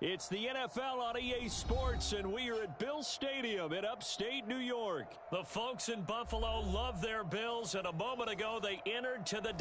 It's the NFL on EA Sports, and we are at Bill Stadium in upstate New York. The folks in Buffalo love their Bills, and a moment ago they entered to the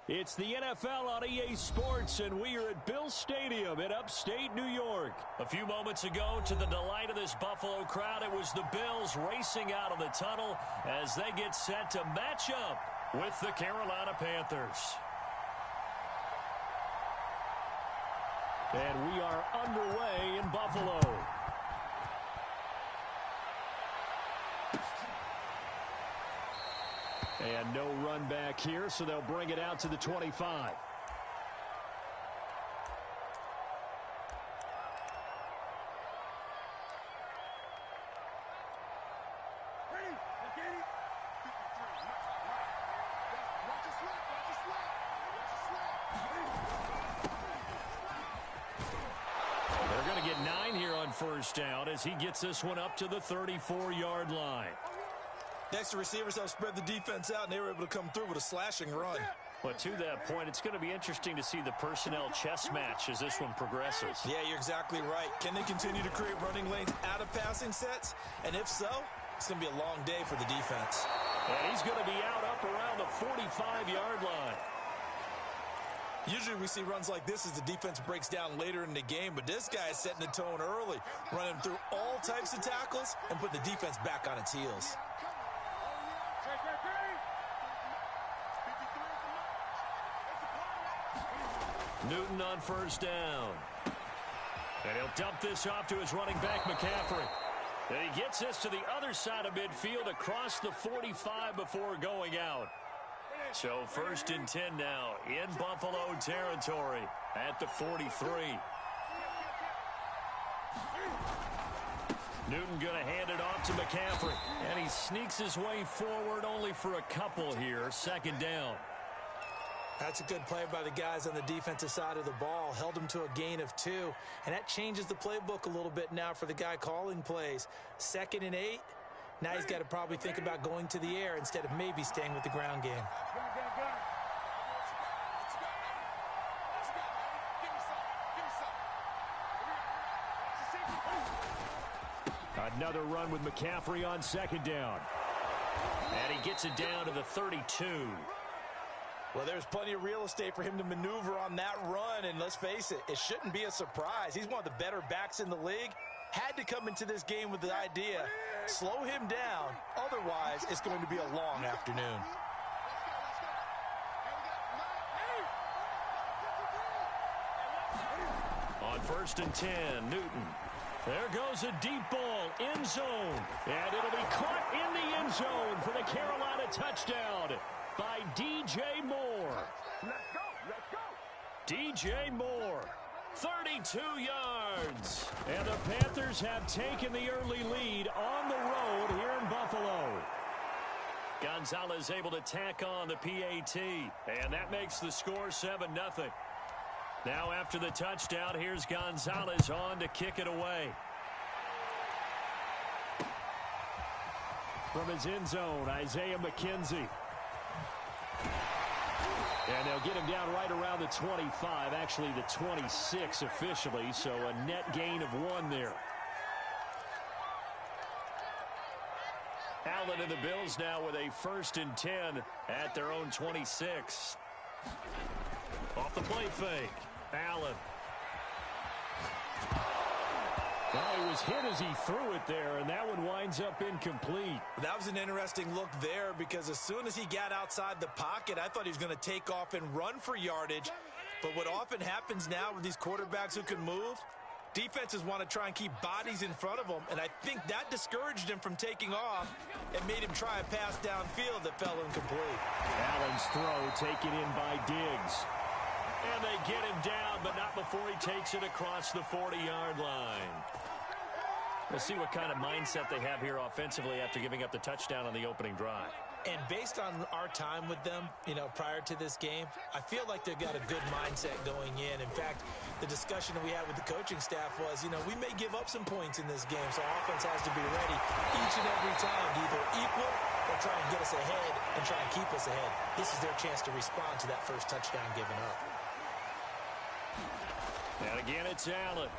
It's the NFL on EA Sports, and we are at Bill Stadium in upstate New York. A few moments ago, to the delight of this Buffalo crowd, it was the Bills racing out of the tunnel as they get set to match up with the Carolina Panthers. And we are underway in Buffalo. And no run back here, so they'll bring it out to the 25. They're going to get 9 here on first down as he gets this one up to the 34-yard line. Next, the receivers have spread the defense out, and they were able to come through with a slashing run. But to that point, it's going to be interesting to see the personnel chess match as this one progresses. Yeah, you're exactly right. Can they continue to create running lanes out of passing sets? And if so, it's going to be a long day for the defense. And he's going to be out up around the 45-yard line. Usually we see runs like this as the defense breaks down later in the game, but this guy is setting the tone early, running through all types of tackles and putting the defense back on its heels. Newton on first down. And he'll dump this off to his running back, McCaffrey. And he gets this to the other side of midfield across the 45 before going out. So first and 10 now in Buffalo territory at the 43. Newton going to hand it off to McCaffrey. And he sneaks his way forward only for a couple here. Second down. That's a good play by the guys on the defensive side of the ball. Held him to a gain of 2. And that changes the playbook a little bit now for the guy calling plays. 2nd and 8. Now he's got to probably think about going to the air instead of maybe staying with the ground game. Another run with McCaffrey on second down. And he gets it down to the 32. Well, there's plenty of real estate for him to maneuver on that run, and let's face it, it shouldn't be a surprise. He's one of the better backs in the league. Had to come into this game with the idea, slow him down, otherwise it's going to be a long afternoon. On first and 10, Newton. There goes a deep ball, end zone, and it'll be caught in the end zone for the Carolina touchdown by DJ Moore. Let's go. DJ Moore, 32 yards. And the Panthers have taken the early lead on the road here in Buffalo. Gonzalez able to tack on the PAT, and that makes the score 7-0. Now after the touchdown, here's Gonzalez on to kick it away. From his end zone, Isaiah McKenzie. And they'll get him down right around the 25, actually the 26 officially, so a net gain of 1 there. Allen and the Bills now with a first and 10 at their own 26. Off the play fake, Allen. Well, he was hit as he threw it there, and that one winds up incomplete. That was an interesting look there because as soon as he got outside the pocket, I thought he was going to take off and run for yardage. But what often happens now with these quarterbacks who can move, defenses want to try and keep bodies in front of them, and I think that discouraged him from taking off and made him try a pass downfield that fell incomplete. Allen's throw taken in by Diggs. And they get him down, but not before he takes it across the 40-yard line. We'll see what kind of mindset they have here offensively after giving up the touchdown on the opening drive. And based on our time with them, prior to this game, I feel like they've got a good mindset going in. In fact, the discussion that we had with the coaching staff was, we may give up some points in this game, so offense has to be ready each and every time to either equal or try and get us ahead and try and keep us ahead. This is their chance to respond to that first touchdown given up. And again, it's Allen.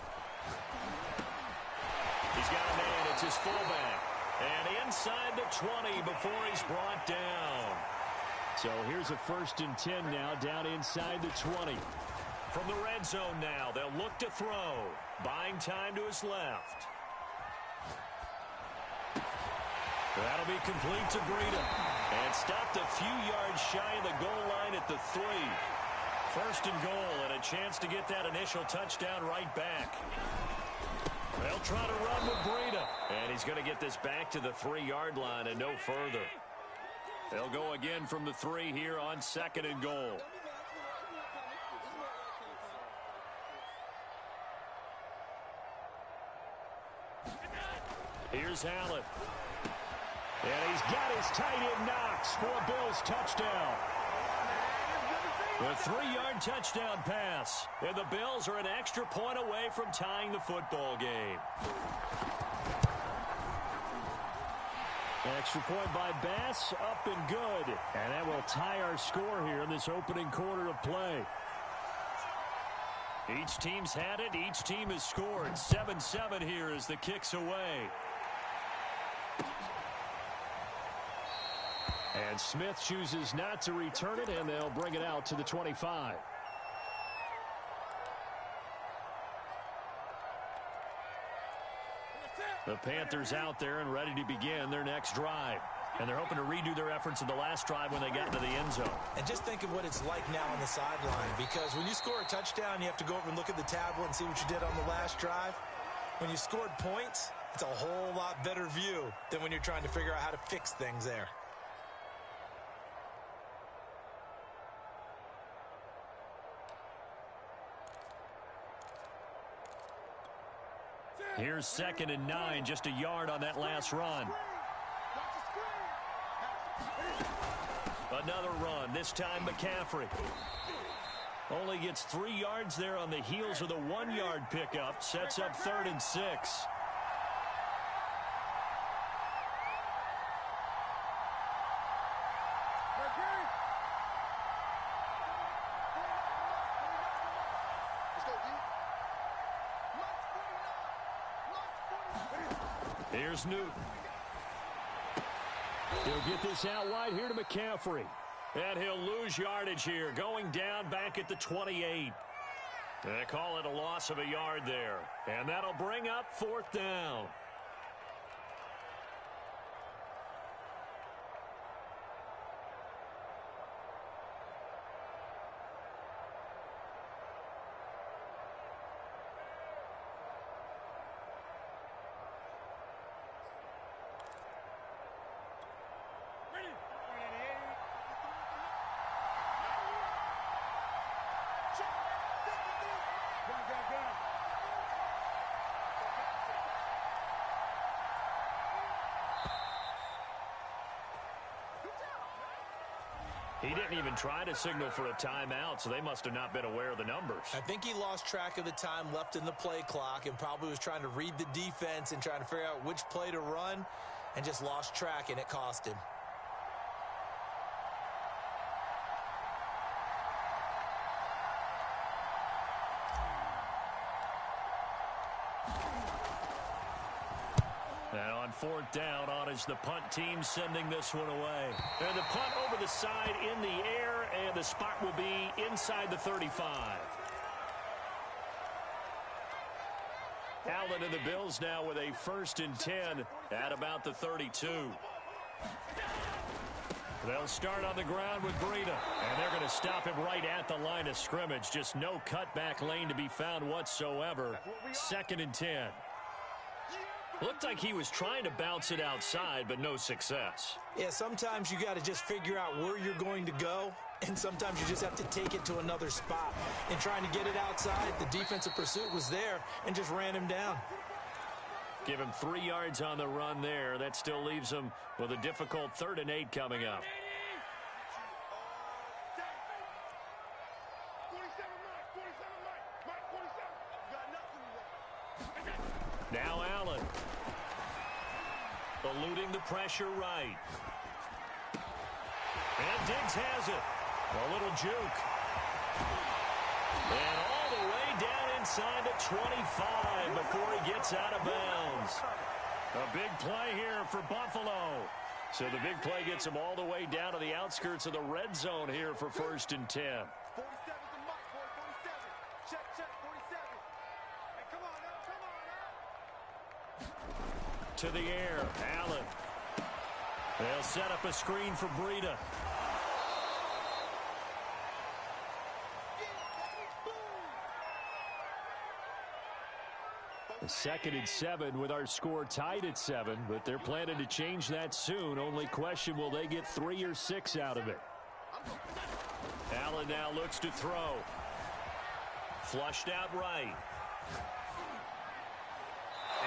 He's got a man. It's his fullback. And inside the 20 before he's brought down. So here's a 1st and 10 now, down inside the 20. From the red zone now, they'll look to throw. Buying time to his left. That'll be complete to Breida. And stopped a few yards shy of the goal line at the 3. 1st and goal, and a chance to get that initial touchdown right back. They'll try to run with Breida. And he's going to get this back to the 3-yard line and no further. They'll go again from the 3 here on 2nd and goal. Here's Allen. And he's got his tight end Knox for a Bills touchdown. A 3-yard touchdown pass. And the Bills are an extra point away from tying the football game. Extra point by Bass, up and good. And that will tie our score here in this opening quarter of play. Each team's had it. Each team has scored. 7-7 here as the kick's away. And Smith chooses not to return it, and they'll bring it out to the 25. The Panthers out there and ready to begin their next drive. And they're hoping to redo their efforts in the last drive when they got into the end zone. And just think of what it's like now on the sideline, because when you score a touchdown, you have to go over and look at the tablet and see what you did on the last drive. When you scored points, it's a whole lot better view than when you're trying to figure out how to fix things there. Here's 2nd and 9, just a yard on that last run. Another run, this time McCaffrey. Only gets 3 yards there on the heels of the 1-yard pickup. Sets up 3rd and 6. Here's Newton. He'll get this out wide here to McCaffrey. And he'll lose yardage here, going down back at the 28. They call it a loss of a yard there. And that'll bring up 4th down. He didn't even try to signal for a timeout, so they must have not been aware of the numbers. I think he lost track of the time left in the play clock and probably was trying to read the defense and trying to figure out which play to run and just lost track, and it cost him. And on 4th down, on is the punt team sending this one away. And the punt over the side in the air, and the spot will be inside the 35. Allen and the Bills now with a 1st and 10 at about the 32. They'll start on the ground with Breida, and they're going to stop him right at the line of scrimmage. Just no cutback lane to be found whatsoever. 2nd and 10. Looked like he was trying to bounce it outside, but no success. Yeah, sometimes you got to just figure out where you're going to go, and sometimes you just have to take it to another spot. And trying to get it outside, the defensive pursuit was there and just ran him down. Give him 3 yards on the run there. That still leaves him with a difficult 3rd and 8 coming up. Now Allen. Eluding the pressure right. And Diggs has it. A little juke. And all the way down inside the 25 before he gets out of bounds. A big play here for Buffalo. So the big play gets him all the way down to the outskirts of the red zone here for 1st and 10. 47's the mark, boy. 47. Check, 47. Hey, come on now. To the air, Allen. They'll set up a screen for Breida. A 2nd and 7 with our score tied at 7, but they're planning to change that soon. Only question, will they get 3 or 6 out of it? Allen now looks to throw. Flushed out right.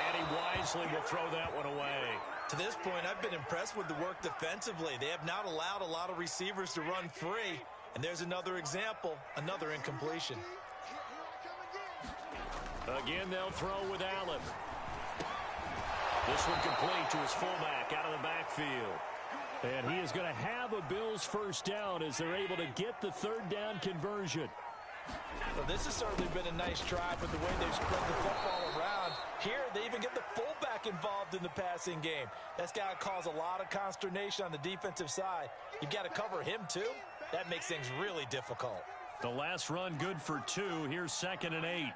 And he wisely will throw that one away. To this point, I've been impressed with the work defensively. They have not allowed a lot of receivers to run free. And there's another example, another incompletion. Again, they'll throw with Allen. This one complete to his fullback out of the backfield. And he is going to have a Bills 1st down as they're able to get the 3rd down conversion. Well, this has certainly been a nice drive with the way they've spread the football around. Here, they even get the fullback involved in the passing game. That's got to cause a lot of consternation on the defensive side. You've got to cover him, too. That makes things really difficult. The last run good for 2. Here's 2nd and 8.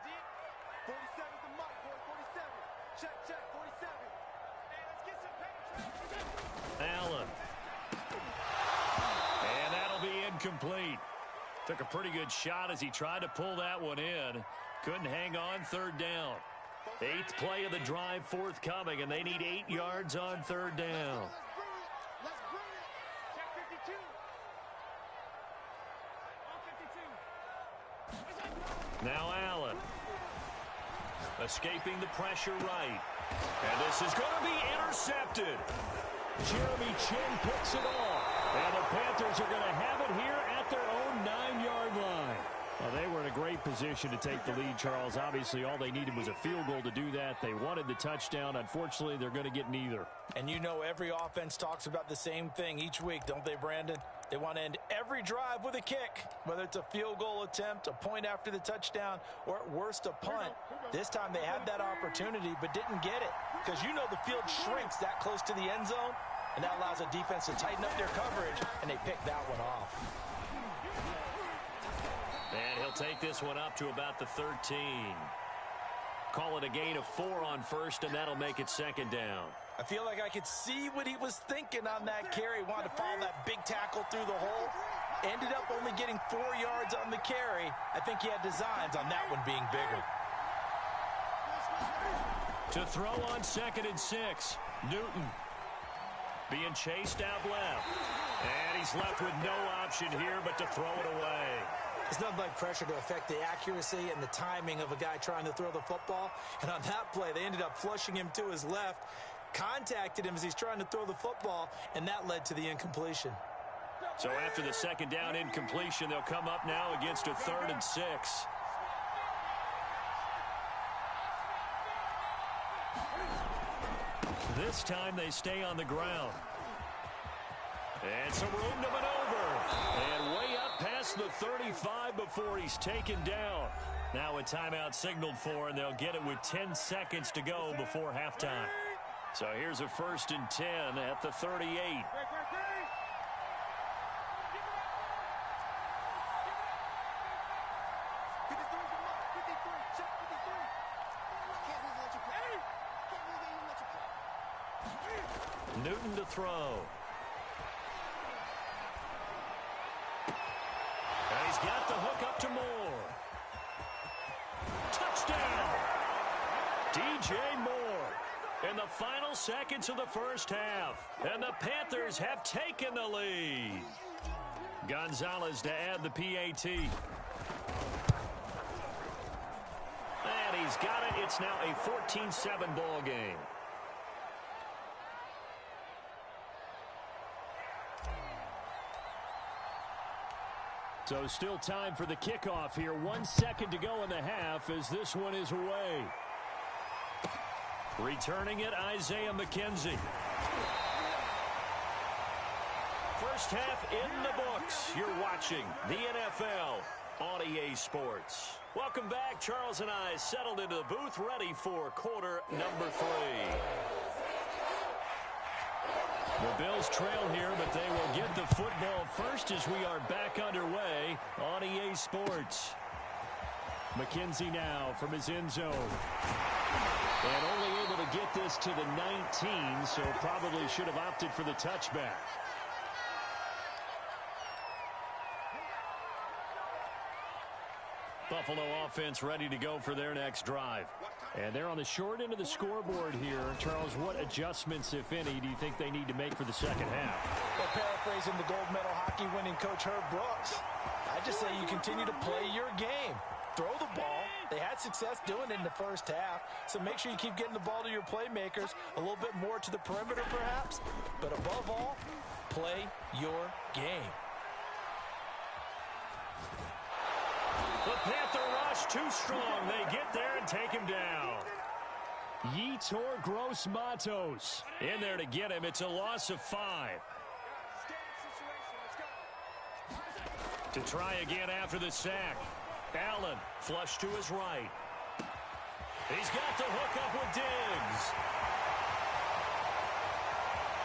47's the mark, boy. 47. Check, 47. Hey, let's get some penetration. Allen. And that'll be incomplete. Took a pretty good shot as he tried to pull that one in. Couldn't hang on 3rd down. 8th play of the drive forthcoming, and they need 8 yards on 3rd down. Let's bring it. Check 52. On 52. Now Allen. Escaping the pressure right. And this is going to be intercepted. Jeremy Chin picks it off. And the Panthers are going to have it here at their own 9-yard line. Well, they were in a great position to take the lead, Charles. Obviously, all they needed was a field goal to do that. They wanted the touchdown. Unfortunately, they're going to get neither. And you know every offense talks about the same thing each week, don't they, Brandon? They want to end every drive with a kick, whether it's a field goal attempt, a point after the touchdown, or at worst, a punt. This time they had that opportunity but didn't get it because you know the field shrinks that close to the end zone, and that allows a defense to tighten up their coverage, and they pick that one off. And he'll take this one up to about the 13. Call it a gain of 4 on 1st, and that'll make it 2nd down. I feel like I could see what he was thinking on that carry. Wanted to follow that big tackle through the hole. Ended up only getting 4 yards on the carry. I think he had designs on that one being bigger. To throw on 2nd and 6. Newton being chased out left. And he's left with no option here but to throw it away. It's nothing like pressure to affect the accuracy and the timing of a guy trying to throw the football. And on that play, they ended up flushing him to his left, contacted him as he's trying to throw the football, and that led to the incompletion. So after the 2nd down incompletion, they'll come up now against a 3rd and 6. This time they stay on the ground. And some room to maneuver. And way up past the 35 before he's taken down. Now a timeout signaled for, and they'll get it with 10 seconds to go before halftime. So here's a 1st and 10 at the 38. Newton to throw. And he's got the hook up to Moore. Touchdown! DJ Moore in the final seconds of the first half. And the Panthers have taken the lead. Gonzalez to add the PAT. And he's got it. It's now a 14-7 ball game. So still time for the kickoff here. 1 second to go in the half as this one is away. Returning it, Isaiah McKenzie. First half in the books. You're watching the NFL on EA Sports. Welcome back. Charles and I settled into the booth, ready for quarter number 3. The Bills trail here, but they will get the football first as we are back underway on EA Sports. McKenzie now from his end zone. And only able to get this to the 19, so probably should have opted for the touchback. Buffalo offense ready to go for their next drive. And they're on the short end of the scoreboard here. Charles, what adjustments, if any, do you think they need to make for the second half? Well, paraphrasing the gold medal hockey winning coach Herb Brooks, I just say you continue to play your game. Throw the ball. They had success doing it in the first half, so make sure you keep getting the ball to your playmakers, a little bit more to the perimeter perhaps, but above all, play your game. The Panther rush too strong. They get there and take him down. Yetur Gross-Matos in there to get him. It's a loss of 5. To try again after the sack. Allen flush to his right. He's got the hook up with Diggs.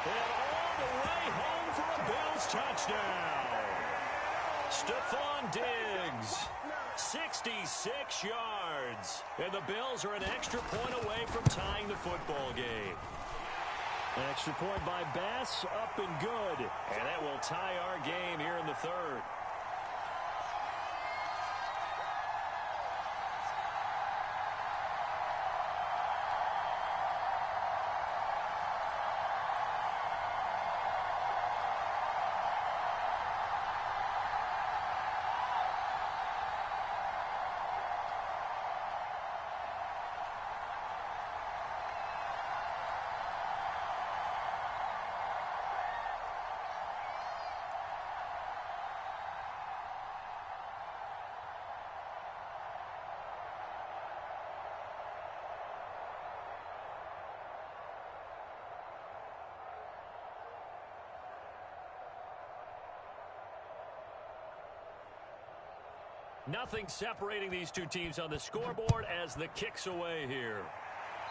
And all the way home for a Bills touchdown. Stephon Diggs. 66 yards. And the Bills are an extra point away from tying the football game. An extra point by Bass, up and good. And that will tie our game here in the third. Nothing separating these two teams on the scoreboard as the kick's away here.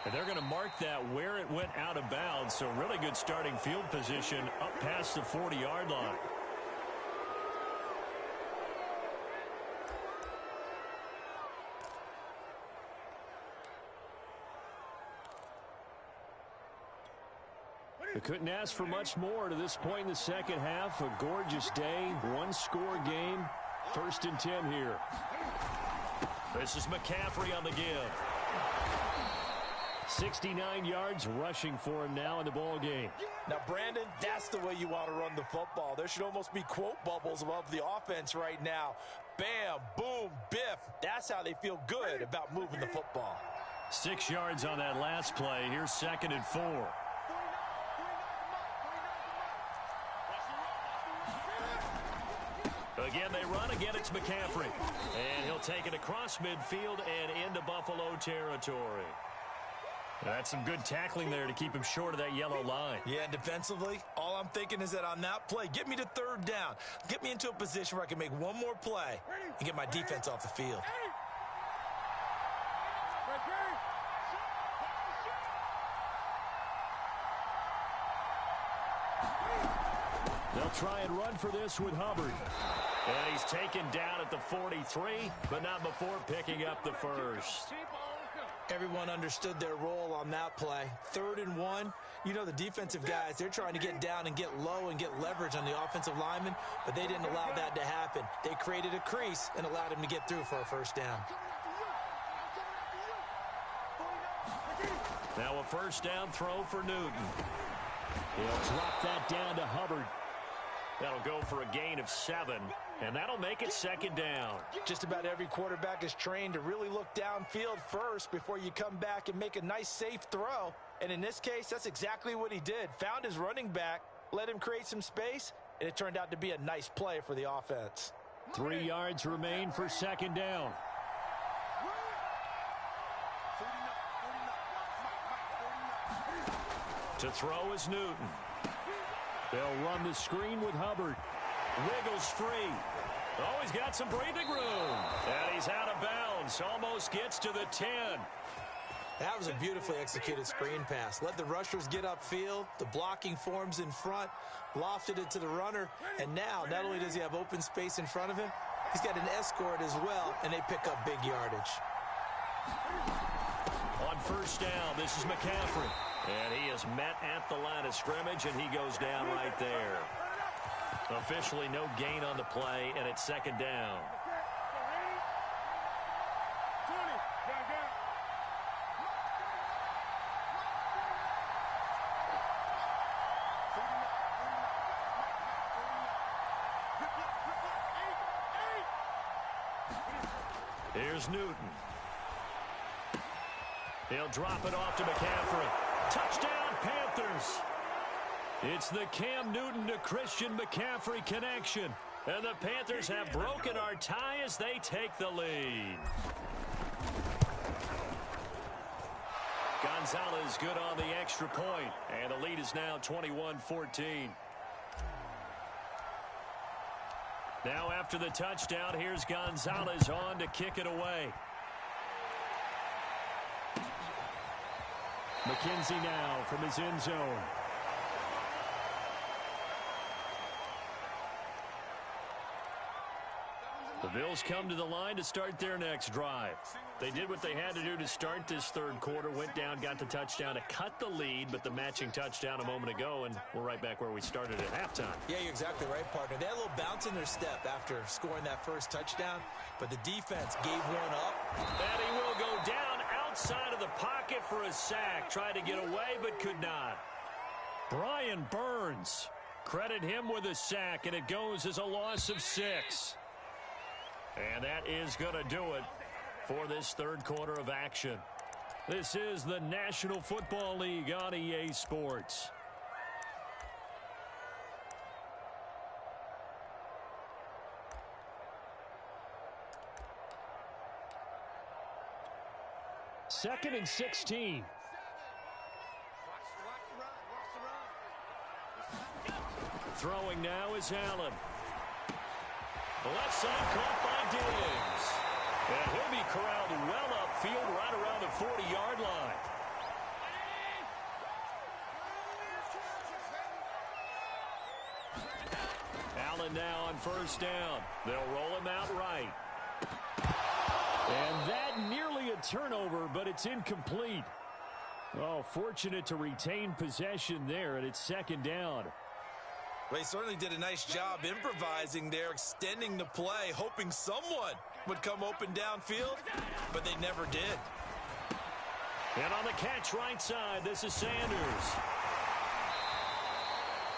And they're going to mark that where it went out of bounds. So really good starting field position up past the 40-yard line. They couldn't ask for much more to this point in the second half. A gorgeous day, one-score game. 1st and 10 here. This is McCaffrey on the give. 69 yards rushing for him now in the ball game. Now, Brandon, that's the way you want to run the football. There should almost be quote bubbles above the offense right now. Bam, boom, biff. That's how they feel good about moving the football. 6 yards on that last play. Here's 2nd and 4. Again, they run. Again, it's McCaffrey. And he'll take it across midfield and into Buffalo territory. That's some good tackling there to keep him short of that yellow line. Yeah, and defensively, all I'm thinking is that on that play, get me to 3rd down. Get me into a position where I can make one more play and get my defense off the field. They'll try and run for this with Hubbard. And he's taken down at the 43, but not before picking up the first. Everyone understood their role on that play. 3rd and 1. You know the defensive guys, they're trying to get down and get low and get leverage on the offensive lineman, but they didn't allow that to happen. They created a crease and allowed him to get through for a first down. Now a first down throw for Newton. He'll drop that down to Hubbard. That'll go for a gain of 7, and that'll make it 2nd down. Just about every quarterback is trained to really look downfield first before you come back and make a nice, safe throw. And in this case, that's exactly what he did. Found his running back, let him create some space, and it turned out to be a nice play for the offense. 3 yards remain for 2nd down. To throw is Newton. They'll run the screen with Hubbard. Wiggles free. Oh, he's got some breathing room. And he's out of bounds. Almost gets to the 10. That was a beautifully executed screen pass. Let the rushers get upfield. The blocking forms in front. Lofted it to the runner. And now, not only does he have open space in front of him, he's got an escort as well, and they pick up big yardage. On first down, this is McCaffrey. And he is met at the line of scrimmage, and he goes down right there. Officially no gain on the play, and it's 2nd down. Here's Newton. He'll drop it off to McCaffrey. Touchdown, Panthers. It's the Cam Newton to Christian McCaffrey connection. And the Panthers have broken our tie as they take the lead. Gonzalez good on the extra point. And the lead is now 21-14. Now after the touchdown, here's Gonzalez on to kick it away. McKenzie now from his end zone. The Bills come to the line to start their next drive. They did what they had to do to start this 3rd quarter, went down, got the touchdown to cut the lead, but the matching touchdown a moment ago, and we're right back where we started at halftime. Yeah, you're exactly right, partner. They had a little bounce in their step after scoring that first touchdown, but the defense gave one up. And he will go down outside of the pocket for a sack. Tried to get away, but could not. Brian Burns. Credit him with a sack, and it goes as a loss of 6. And that is going to do it for this 3rd quarter of action. This is the National Football League on EA Sports. Second and 16. Throwing now is Allen. The left side caught by Diggs. And he'll be corralled well upfield right around the 40-yard line. Allen now on first down. They'll roll him out right. And that nearly a turnover, but it's incomplete. Oh, fortunate to retain possession there, and it's 2nd down. They certainly did a nice job improvising there, extending the play, hoping someone would come open downfield, but they never did. And on the catch right side, this is Sanders.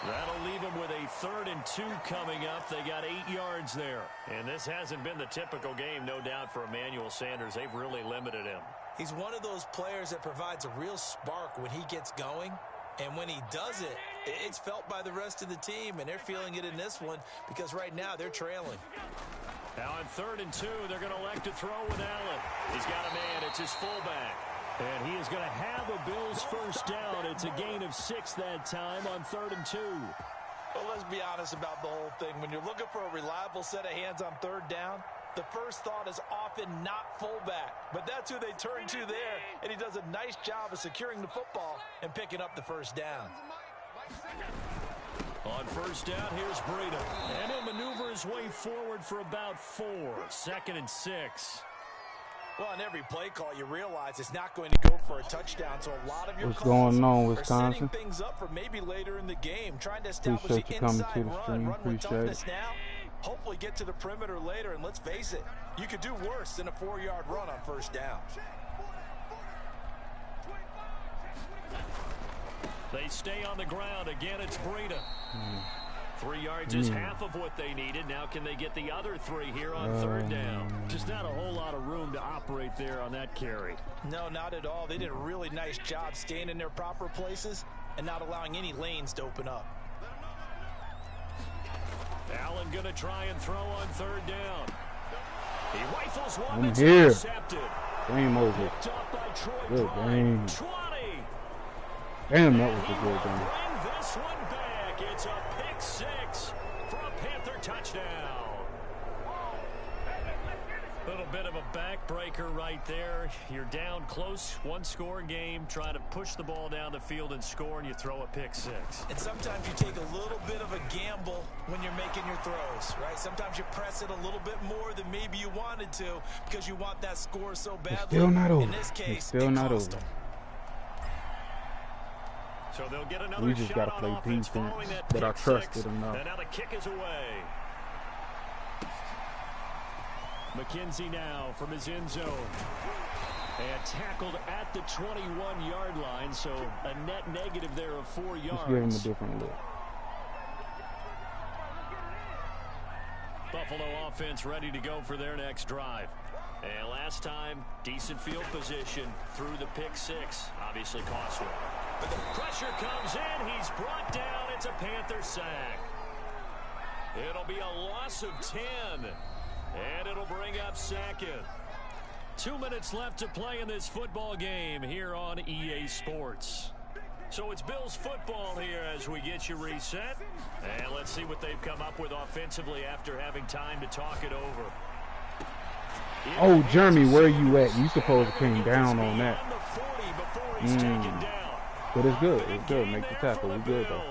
That'll leave them with a 3rd and 2 coming up. They got 8 yards there. And this hasn't been the typical game, no doubt, for Emmanuel Sanders. They've really limited him. He's one of those players that provides a real spark when he gets going. And when he does it, it's felt by the rest of the team, and they're feeling it in this one because right now they're trailing. Now on 3rd and 2, they're going to elect to throw with Allen. He's got a man. It's his fullback. And he is going to have a Bills first down. It's a gain of 6 that time on 3rd and 2. Well, let's be honest about the whole thing. When you're looking for a reliable set of hands on 3rd down, the first thought is often not fullback. But that's who they turn to there, and he does a nice job of securing the football and picking up the first down. On first down, here's Breida. And he'll maneuver his way forward for about 4. 2nd and 6. Well, on every play call, you realize it's not going to go for a touchdown, so a lot of your What's calls going on, are Wisconsin? setting things up for maybe later in the game, trying to establish Appreciate the you coming inside to the run, stream. run with Appreciate toughness it. now, hopefully get to the perimeter later, and let's face it, you could do worse than a 4-yard run on first down. They stay on the ground. Again, it's Breida. 3 yards is half of what they needed. Now can they get the other 3 here on third down? Just not a whole lot of room to operate there on that carry. No, not at all. They did a really nice job staying in their proper places and not allowing any lanes to open up. Allen going to try and throw on third down. He rifles one I'm that's here. intercepted. Game over. Picked up by Troy Good Prime. game. 20. Damn, that was He a good will game. bring this one back. It's a pick 6 for a Panther touchdown. A little bit of a backbreaker right there. You're down close, one-score game, trying to push the ball down the field and score, and you throw a pick 6. And sometimes you take a little bit of a gamble when you're making your throws, right? Sometimes you press it a little bit more than maybe you wanted to because you want that score so badly. It's still not over. In this case, It's still not over. them. So they'll get another We just shot gotta on play offense defense, following that but I pick trusted 6. enough. And now the kick is away. McKenzie now from his end zone. And tackled at the 21-yard line, so a net negative there of 4 yards. Let's give him a different look. Buffalo offense ready to go for their next drive. And last time, decent field position through the pick 6. Obviously costly. But the pressure comes in. He's brought down. It's a Panther sack. It'll be a loss of 10. And it'll bring up second. 2 minutes left to play in this football game here on EA Sports. So it's Bills football here as we get you reset. And let's see what they've come up with offensively after having time to talk it over. Oh, Jeremy, where you at? You supposed to came down on that. But it's good. It's good. Make the tackle. We good, though.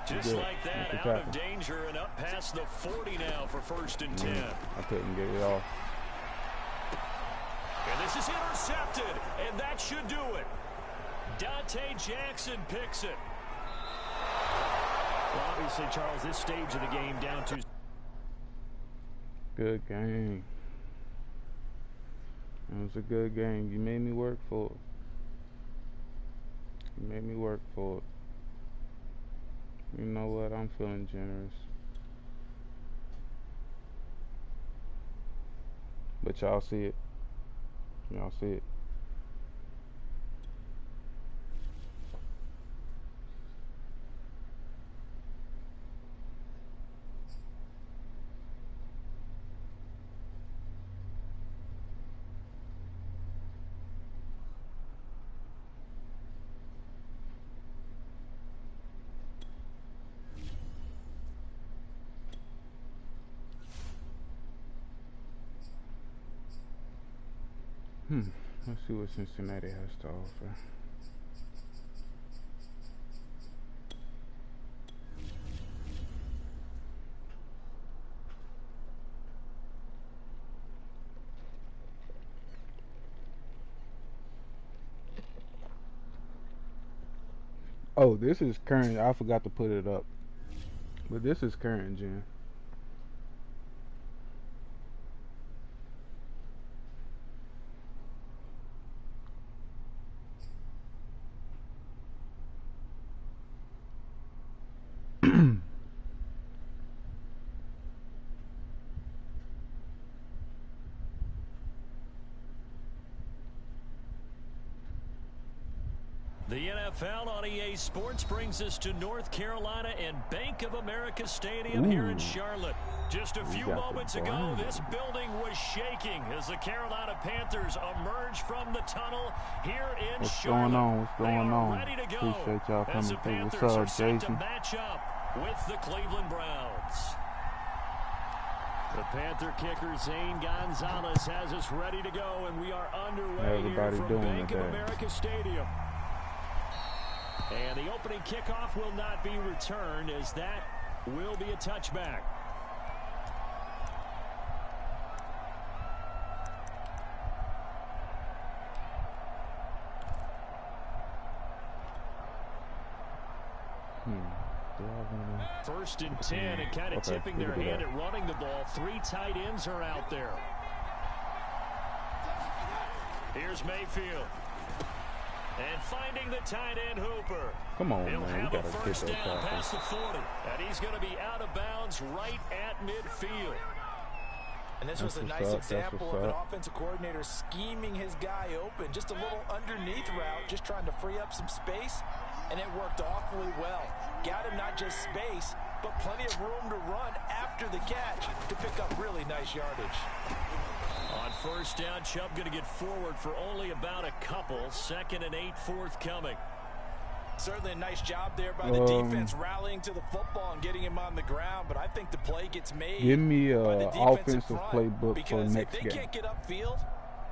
Just like that, out of danger and up past the 40 now for 1st and 10. I couldn't get it off. And this is intercepted, and that should do it. Dante Jackson picks it. Well, obviously, Charles, this stage of the game down to... Good game. It was a good game. You made me work for it. You made me work for it. You know what? I'm feeling generous. But y'all see it. Y'all see it. Let's see what Cincinnati has to offer. Oh, this is current. I forgot to put it up. But this is current gen. The NFL on EA Sports brings us to North Carolina and Bank of America Stadium here in Charlotte. Just a few moments ago, this building was shaking as the Carolina Panthers emerge from the tunnel here in Charlotte. What's going on? Ready to go. Appreciate y'all as the coming through. Panthers What's are up, set to Jason? match up with the Cleveland Browns. The Panther kicker, Zane Gonzalez, has us ready to go, and we are underway here from Bank of America Stadium. And the opening kickoff will not be returned, as that will be a touchback. First and 10, and kind of tipping their hand at running the ball. 3 tight ends are out there. Here's Mayfield. And finding the tight end Hooper. Come on, He'll man. have We a gotta first get down that past the 40. And he's going to be out of bounds right at midfield. And this was a nice example of an offensive coordinator scheming his guy open. Just a little underneath route, just trying to free up some space. And it worked awfully well. Got him not just space, but plenty of room to run after the catch to pick up really nice yardage. On first down, Chubb going to get forward for only about a couple. 2nd and 8 forthcoming. Certainly a nice job there by the defense rallying to the football and getting him on the ground, but I think the play gets made. Give me an offensive playbook for next game. Because if they can't get upfield,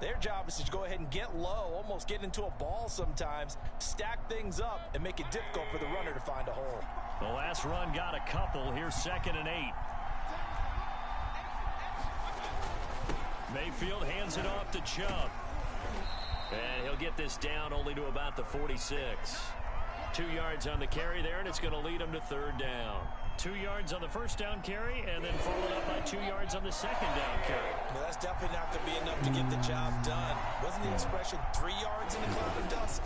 their job is to go ahead and get low, almost get into a ball sometimes, stack things up, and make it difficult for the runner to find a hole. The last run got a couple. Here's 2nd and 8. Mayfield hands it off to Chubb. And he'll get this down only to about the 46. 2 yards on the carry there, and it's going to lead him to 3rd down. 2 yards on the first down carry, and then followed up by 2 yards on the 2nd down carry. Well, that's definitely not going to be enough to get the job done. Wasn't the expression 3 yards in a cloud of dust?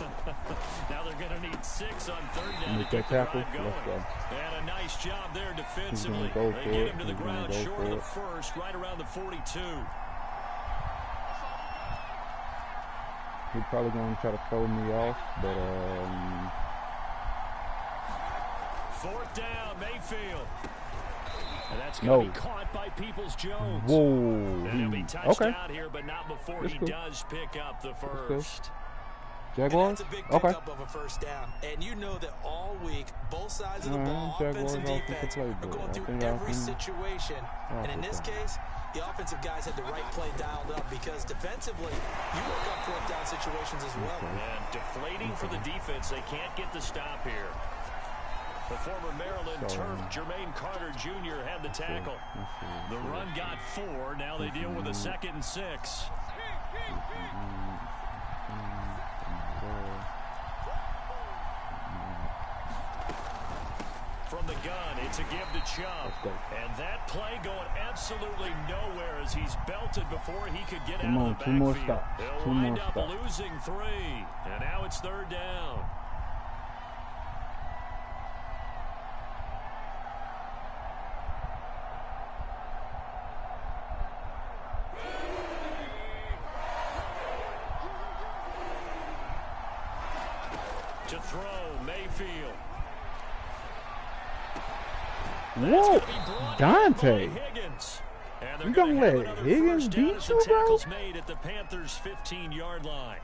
Now they're going to need 6 on 3rd down to Make get that the tackle. drive going. Let's go. And a nice job there defensively. They get him to the ground short of the first, right around the 42. He's probably going to try to throw me off, but 4th down, Mayfield. And that's going to be caught by Peoples-Jones. Whoa. And he'll be touched out here, but not before he does pick up the first. Jaguars? That's a big pickup of a first down. And you know that all week, both sides of the ball, offense and defense, are going through every situation. And in this case, the offensive guys had the right play dialed up because defensively, you work on 4th down situations as well. And deflating for the defense. They can't get the stop here. The former Maryland Terp, Jermaine Carter Jr. had the tackle. The run got 4. Now they deal with a 2nd and 6. From the gun, it's a give to Chubb. And that play going absolutely nowhere as he's belted before he could get out of the backfield. 2 more stops. He'll wind up losing 3. And now it's 3rd down. To throw, Mayfield. Whoa, Dante. You gonna let Higgins beat you, bro? Made at the Panthers' 15-yard line.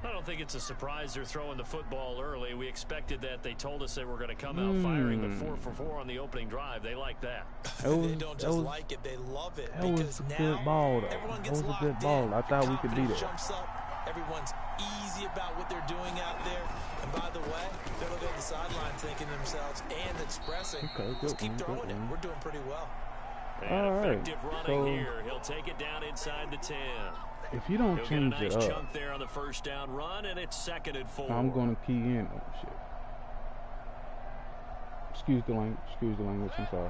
I don't think it's a surprise they're throwing the football early. We expected that. They told us they were going to come out firing the 4-for-4 on the opening drive. They like that. They don't just like it, they love it. That was a good ball, though. That was a good ball. I thought we could beat it. Jumps up. Everyone's easy about what they're doing out there. And by the way, they're looking at the sideline thinking to themselves and expressing, let's keep throwing it. We're doing pretty well. And effective running here. He'll take it down inside the 10. If you don't change it up. chunk there on the first down run, and it's 2nd and 4. I'm going to key in. Oh, shit. Excuse the language. I'm sorry.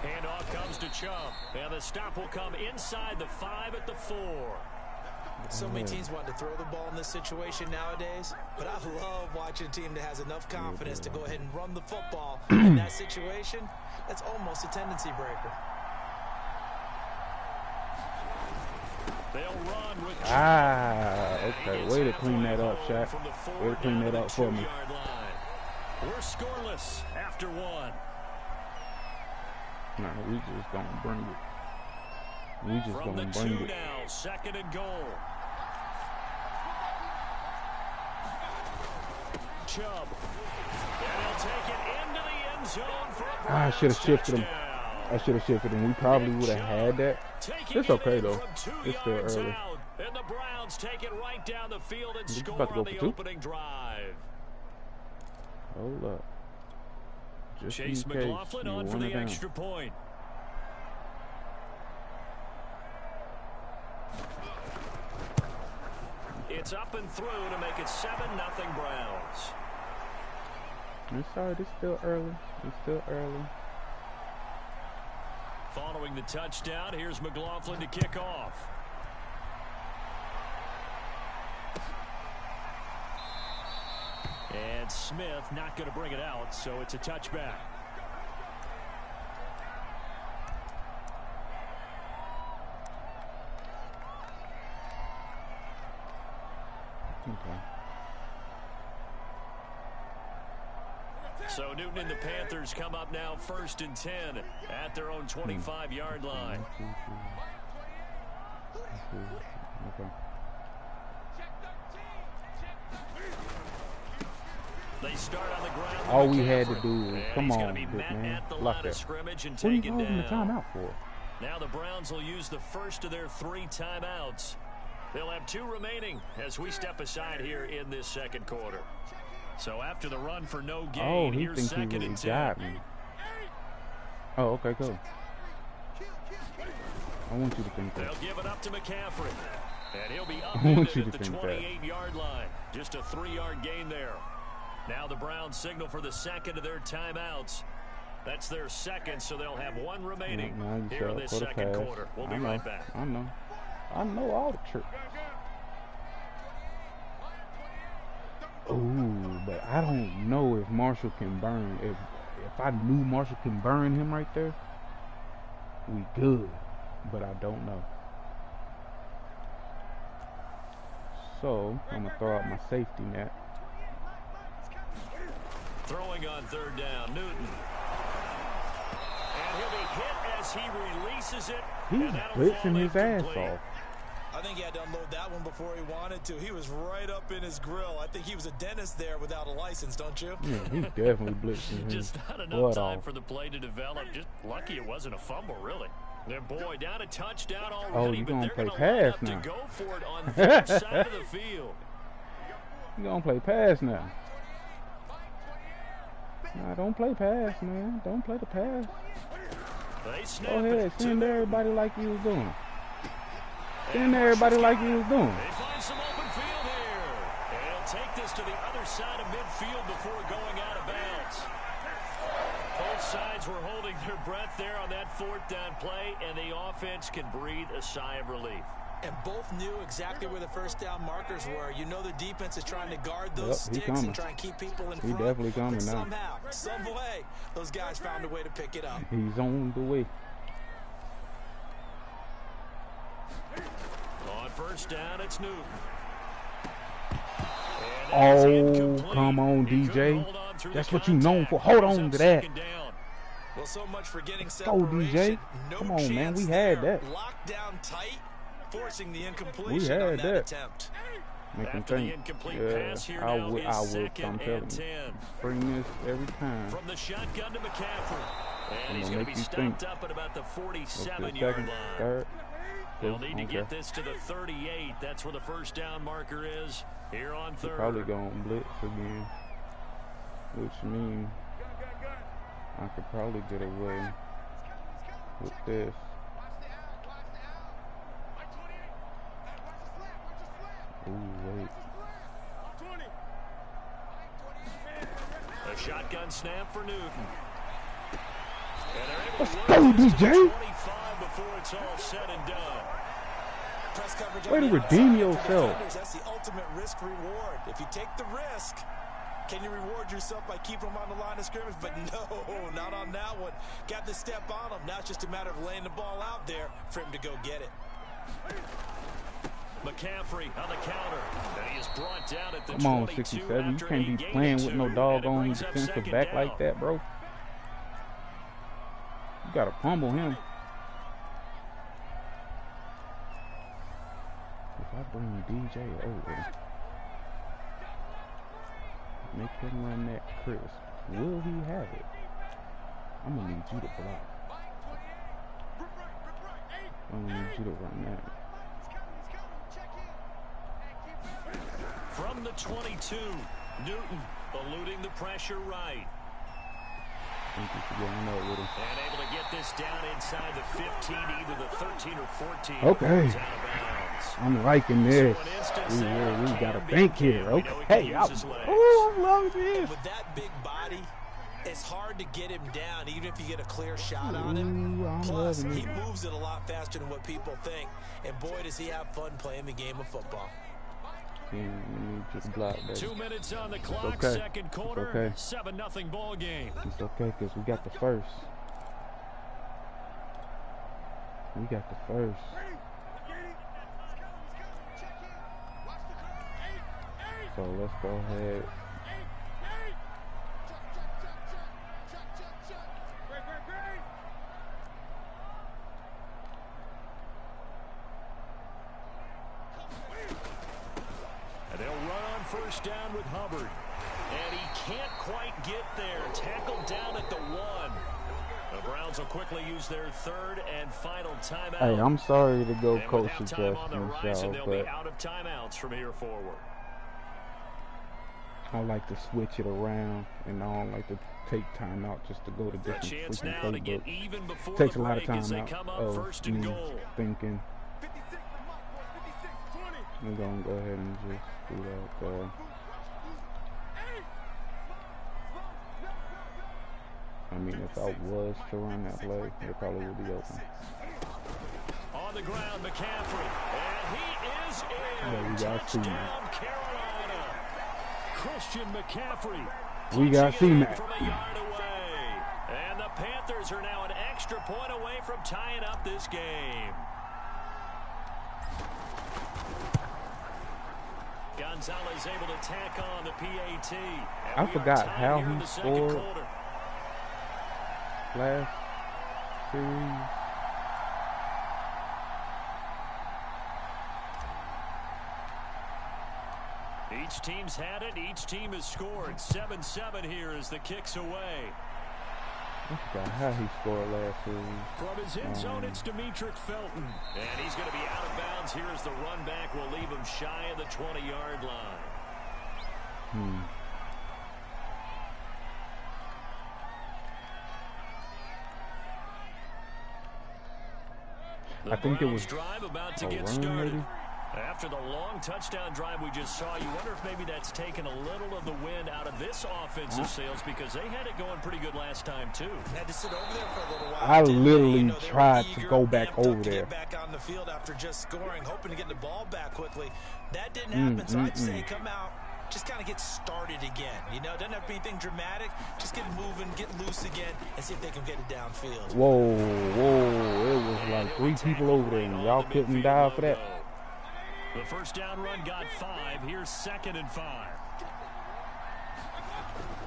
Handoff comes to Chubb. And the stop will come inside the 5 at the 4. So many teams want to throw the ball in this situation nowadays, but I love watching a team that has enough confidence to go ahead and run the football. In that situation, that's almost a tendency breaker. They'll run with okay. Way to clean that up, Shaq. Way to clean that up for me. We're scoreless after 1. No, we just gonna bring it. We just gonna bring it. Now, 2nd and goal. Chubb. And he'll take it into the end zone for a I should have shifted him. We probably would have had that. It's okay though. It's still early. And the Browns take it right down the field and score on the opening drive. Hold up. Just Chase McLaughlin on for the extra point. slipping through to make it 7-0 Browns. I'm sorry, it's still early. It's still early. Following the touchdown, here's McLaughlin to kick off. And Smith not going to bring it out, so it's a touchback. Okay. So Newton and the Panthers come up now 1st and 10 at their own 25-yard line. Okay. They start on the ground. All we had to do was, come on, big man, at the block line that. of scrimmage and What are you take it holding the down. timeout for? Now the Browns will use the first of their 3 timeouts. They'll have 2 remaining as we step aside here in this second quarter. So after the run for no gain, Oh, he here's thinks he 2nd really and 10. got me. Oh, okay, cool. I want you to think that. They'll give it up to McCaffrey. And he'll be I want upended you at to the think that. 28-yard line. Just a 3-yard gain there. Now the Browns signal for the second of their timeouts. That's their second, so they'll have 1 remaining here in this second quarter. We'll be right back. I know all the tricks. Ooh, but I don't know if Marshall can burn. If I knew Marshall can burn him right there, we good. But I don't know. So I'm gonna throw out my safety net. Throwing on 3rd down, Newton. And he'll be hit as he releases it. He's blitzing his ass off. I think he had to unload that one before he wanted to. He was right up in his grill. I think he was a dentist there without a license, don't you? Yeah, he's definitely blitzing his Just not enough blood time off. for the play to develop. Just lucky it wasn't a fumble, really. Their boy down a touchdown Oh, already, you but gonna they're play going to line pass up now. to go for it on their side of the field. You gonna play pass now? Nah, don't play pass, man. Don't play the pass. They snap Go ahead, it to send them. everybody like you was doing. Send everybody like you was doing. They find some open field here. And he'll take this to the other side of midfield before going out of bounds. Both sides were holding their breath there on that 4th down play, and the offense can breathe a sigh of relief. And both knew exactly where the 1st down markers were. You know the defense is trying to guard those Yep, he sticks coming. and try and keep people in He front. definitely coming but now. somehow, some way, those guys found a way to pick it up. He's on the way. On 1st down, it's Newton. Oh, come on, DJ. That's what you known for. Hold on to that. Well, so much for getting Go, separation. DJ. No Come on, man. We chance had there. that. Locked down tight, forcing the incompletion We had on that. attempt. Make him After the think. incomplete Yeah, pass here I now will. is I'm 2nd telling and you. 10. Bring this every time. From the shotgun to McCaffrey. And he's gonna going to make be you stopped think. up at about the What's the 47-yard second, line. third? They'll need to Okay. get this to the 38. That's where the 1st down marker is here on 3rd. Probably going to blitz again, which means I could probably get away with this. Ooh, wait. A shotgun snap for Newton. Let's go, DJ. 25 before it's all said and done. Press coverage Way on to the redeem outside for yourself. defenders. That's the ultimate risk reward. If you take the risk, can you reward yourself by keeping them on the line of scrimmage? But no, not on that one. Got to step on them. Now it's just a matter of laying the ball out there for him to go get it. McCaffrey on the counter. And he is brought down at the Come on, 22 67. You after can't a be gain playing of with no 2, doggone and it brings up defensive 2nd back down. like that, bro. You gotta pummel him. If I bring DJ over, make him run that crisp, will he have it? I'm gonna need you to block. I'm gonna need you to run that. From the 22, Newton eluding the pressure right. think we should go on that with him. And able to get this down inside the 15, either the 13 or 14. Okay. I'm liking this. We got to think here. Okay. I'm loving this. With that big body, it's hard to get him down, even if you get a clear shot on him. Plus, he moves it a lot faster than what people think. And boy, does he have fun playing the game of football. Yeah, let me just block that. 2 minutes on the clock, okay. second quarter, okay. 7-0 ball game. It's okay, because we got the first. We got the first. So let's go ahead. And they'll run on first down with Hubbard. And he can't quite get there. Tackled down at the 1. The Browns will quickly use their third and final timeout. Hey, I'm sorry to go coach suggestions, y'all, they'll be out of timeouts from here forward. I like to switch it around, and I don't like to take time out just to go to different freaking playbooks. Takes a lot of time out of me thinking. I'm going to go ahead and just do that. I mean, if I was to run that play, it probably would be open. On the ground, McCaffrey, and he is in. Touchdown, Carolina. Christian McCaffrey. We got C-Mac. From a yard away. And the Panthers are now an extra point away from tying up this game. Gonzalez able to tack on the PAT. I forgot how he scored last series. Each team's had it. Each team has scored. 7-7 here as the kick's away. I forgot how he scored last series. From his end zone, it's Demetric Felton. And he's going to be out of bounds. Here as the run back will leave him shy of the 20-yard line. I think it was drive about to a get run, started. maybe? After the long touchdown drive we just saw, you wonder if maybe that's taken a little of the wind out of this offensive sails, because they had it going pretty good last time too. Had to sit over there for a little while. I literally tried to go back over there. Get back on the field after just scoring, hoping to get the ball back quickly. That didn't happen, so I'd say come out, just kind of get started again. You know, doesn't have to be anything dramatic. Just get moving, get loose again, and see if they can get it downfield. Whoa, it was like 3 people over there, and y'all couldn't dive for that. The first down run got 5. Here's 2nd and 5.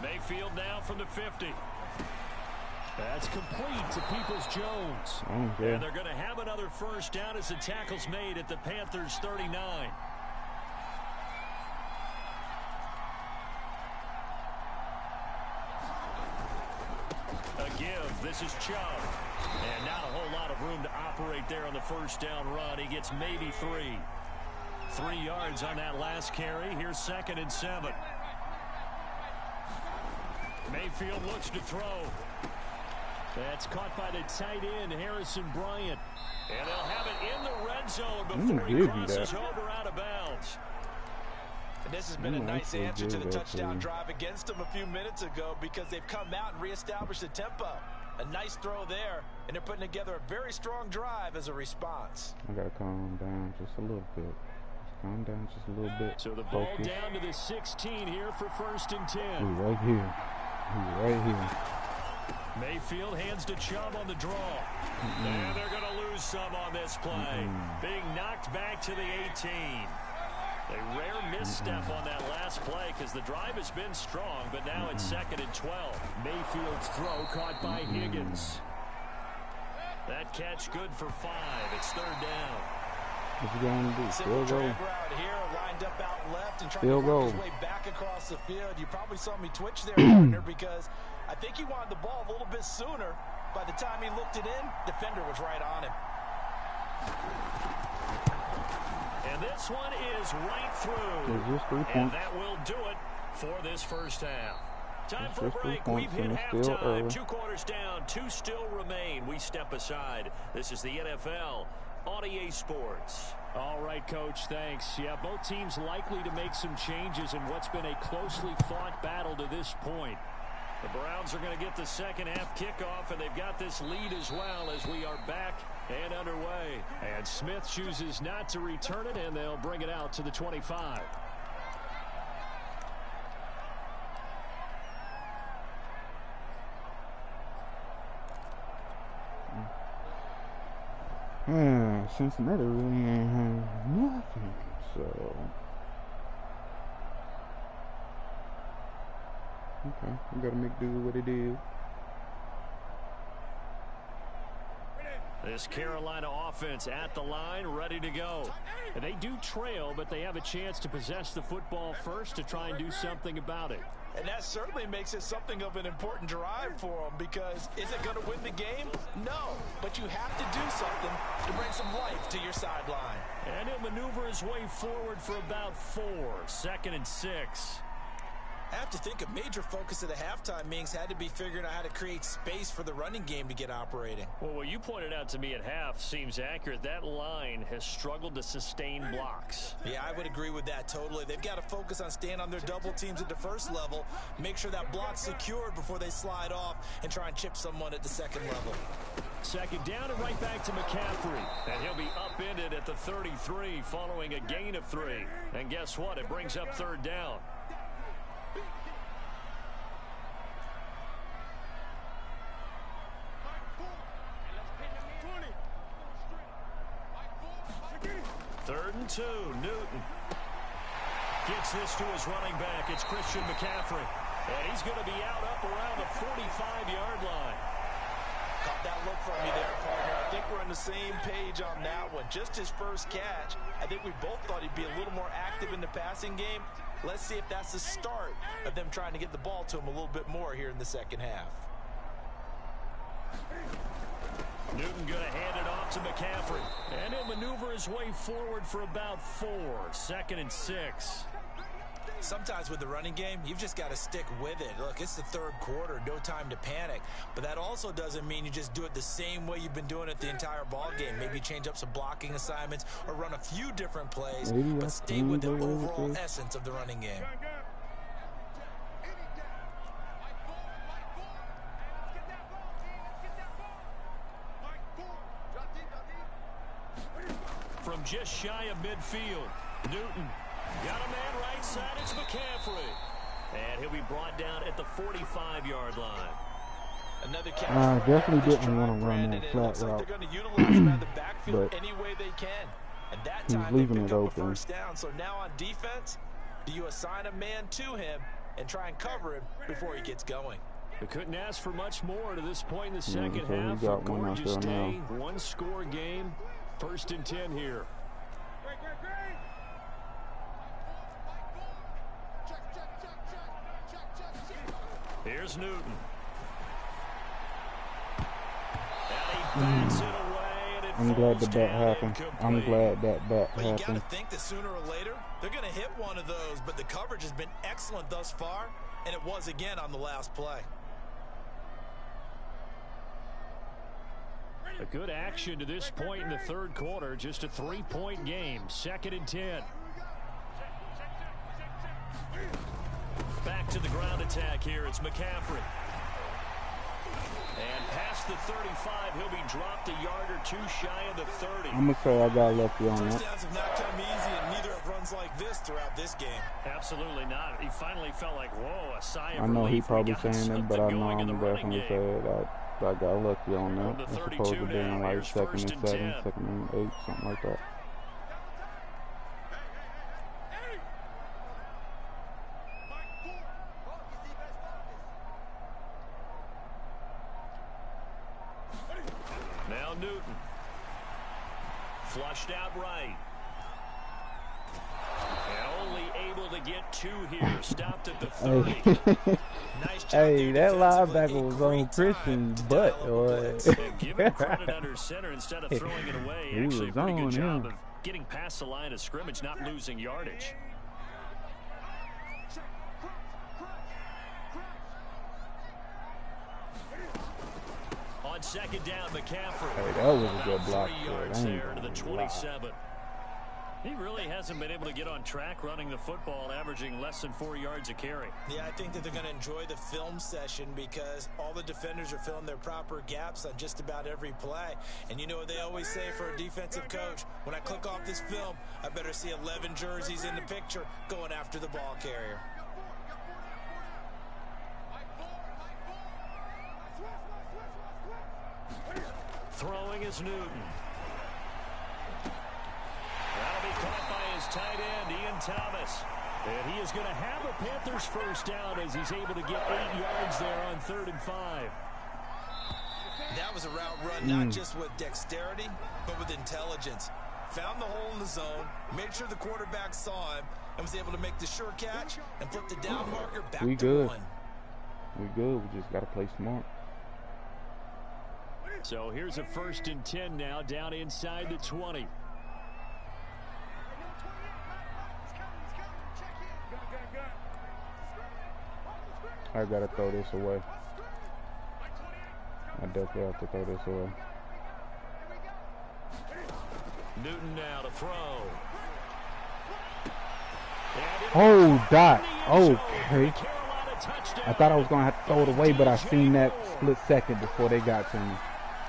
Mayfield now from the 50. That's complete to Peoples-Jones. Okay. And they're going to have another first down as the tackle's made at the Panthers' 39. A give. This is Chubb. And not a whole lot of room to operate there on the first down run. He gets maybe 3. 3 yards on that last carry. Here's 2nd and 7. Mayfield looks to throw. That's caught by the tight end, Harrison Bryant. And they'll have it in the red zone before he crosses over out of bounds. And this has been a nice answer to the touchdown drive against them a few minutes ago, because they've come out and reestablished the tempo. A nice throw there, and they're putting together a very strong drive as a response. I got to calm down just a little bit. Calm down just a little bit. So the ball down to the 16 here for 1st and 10. He's right here. He's right here. Mayfield hands to Chubb on the draw. And they're going to lose some on this play. Being knocked back to the 18. A rare misstep on that last play, because the drive has been strong, but now it's 2nd and 12. Mayfield's throw caught by Higgins. That catch good for 5. It's 3rd down. What's he going to do? Field goal. Here, lined up out left and trying Field to work goal. his way back across the field. You probably saw me twitch there, partner, because I think he wanted the ball a little bit sooner. By the time he looked it in, defender was right on him. And this one is right through. Is this 3 points? And that will do it for this first half. Time for a break. We've hit halftime. 2 quarters down. 2 still remain. We step aside. This is the NFL on EA Sports. All right, Coach, thanks. Yeah, both teams likely to make some changes in what's been a closely fought battle to this point. The Browns are going to get the second half kickoff, and they've got this lead as well as we are back and underway. And Smith chooses not to return it, and they'll bring it out to the 25. Cincinnati really ain't have nothing, so okay, we gotta make do with what it is. This Carolina offense at the line, ready to go. And they do trail, but they have a chance to possess the football first to try and do something about it. And that certainly makes it something of an important drive for them, because is it going to win the game? No, but you have to do something to bring some life to your sideline. And he'll maneuver his way forward for about 4. 2nd and 6. I have to think a major focus of the halftime meetings had to be figuring out how to create space for the running game to get operating. Well, what you pointed out to me at half seems accurate. That line has struggled to sustain blocks. Yeah, I would agree with that totally. They've got to focus on staying on their double teams at the first level, make sure that block's secured before they slide off and try and chip someone at the second level. 2nd down and right back to McCaffrey. And he'll be upended at the 33 following a gain of 3. And guess what? It brings up 3rd down. Third and 2. Newton gets this to his running back. It's Christian McCaffrey. And he's going to be out up around the 45-yard line. Caught that look from you there, partner. I think we're on the same page on that one. Just his first catch. I think we both thought he'd be a little more active in the passing game. Let's see if that's the start of them trying to get the ball to him a little bit more here in the second half. Newton going to hand it off to McCaffrey. And he'll maneuver his way forward for about 4. 2nd and 6. Sometimes with the running game, you've just got to stick with it. Look, it's the 3rd quarter, no time to panic. But that also doesn't mean you just do it the same way you've been doing it the entire ball game. Maybe change up some blocking assignments or run a few different plays, but stay with the overall essence of the running game. From just shy of midfield, Newton got a man right side. It's McCaffrey. And he'll be brought down at the 45-yard line. Another I definitely didn't want to run that flat route. They're going to utilize him out of the backfield any way they can. And that time they pick up a first down. So now on defense, do you assign a man to him and try and cover him before he gets going? They couldn't ask for much more to this point in the second half. A gorgeous day, 1-score game. 1st and 10 here. Here's Newton. And he bats it away, and it I'm glad that happened. I'm glad that happened. You got to think that sooner or later they're going to hit one of those, but the coverage has been excellent thus far, and it was again on the last play. A good action to this point in the 3rd quarter. Just a 3-point game. 2nd and 10. Back to the ground attack here. It's McCaffrey. And past the 35, he'll be dropped a yard or 2 shy of the 30. I'm going to say I got lucky on that. First downs have not come easy, and neither have runs like this throughout this game. Absolutely not. He finally felt like, whoa, a sigh of relief. I know he probably saying it, but I know I'm definitely saying that. I got lucky on that. It's supposed to be in like 2nd and 7, 2nd and 8, something like that. Now Newton. Flushed out right. And only able to get 2 here. Stopped at the 30. Nice job. Hey, that linebacker was on Christian's butt. Give him credit under center instead of throwing it away. Actually, a pretty good job of getting past the line of scrimmage, not losing yardage. on second down, McCaffrey. Hey, that was a good block. 3 yards there to the 27. He really hasn't been able to get on track running the football, averaging less than 4 yards a carry. Yeah, I think that they're going to enjoy the film session because all the defenders are filling their proper gaps on just about every play. And you know what they always say for a defensive coach? When I click off this film, I better see 11 jerseys in the picture going after the ball carrier. Throwing is Newton. That'll be caught by his tight end, Ian Thomas. And he is going to have a Panthers first down as he's able to get 8 yards there on 3rd and 5. That was a route run not just with dexterity, but with intelligence. Found the hole in the zone, made sure the quarterback saw him, and was able to make the sure catch and put the down marker back to 1. We good. We just got to play smart. So here's a 1st and 10 now, down inside the 20. I got to throw this away. I definitely have to throw this away. Newton now to throw. Oh, dot. Okay. I thought I was going to have to throw it away, but I seen that split second before they got to me.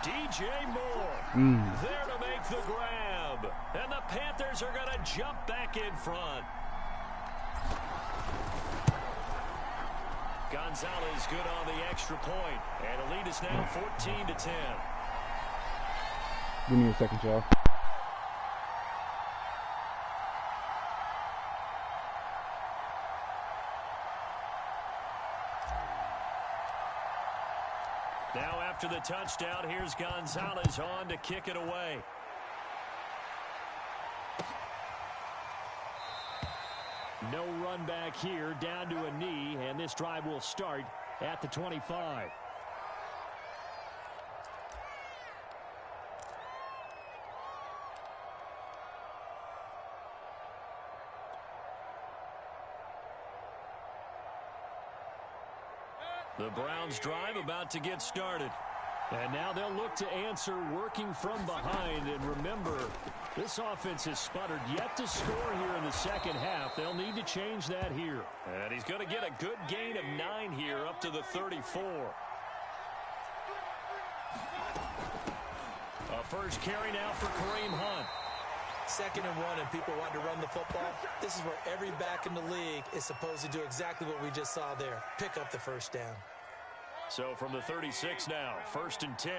DJ Moore there to make the grab. And the Panthers are going to jump back in front. Gonzalez good on the extra point. And the lead is now 14-10. Give me a second, y'all. Now after the touchdown, here's Gonzalez on to kick it away. No run back here, down to a knee, and this drive will start at the 25. The Browns drive about to get started. And now they'll look to answer working from behind. And remember, this offense has sputtered yet to score here in the second half. They'll need to change that here. And he's going to get a good gain of 9 here up to the 34. A first carry now for Kareem Hunt. 2nd and 1 and people want to run the football. This is where every back in the league is supposed to do exactly what we just saw there. Pick up the first down. So from the 36 now, 1st and 10.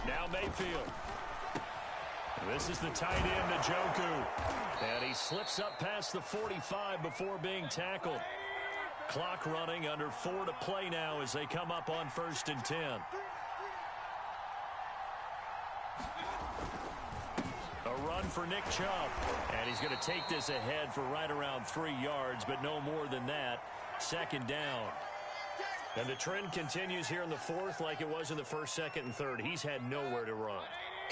Now Mayfield. This is the tight end, Njoku. And he slips up past the 45 before being tackled. Clock running, under 4 to play now as they come up on 1st and 10. A run for Nick Chubb. And he's going to take this ahead for right around 3 yards, but no more than that. 2nd down. And the trend continues here in the 4th like it was in the 1st, 2nd, and 3rd. He's had nowhere to run.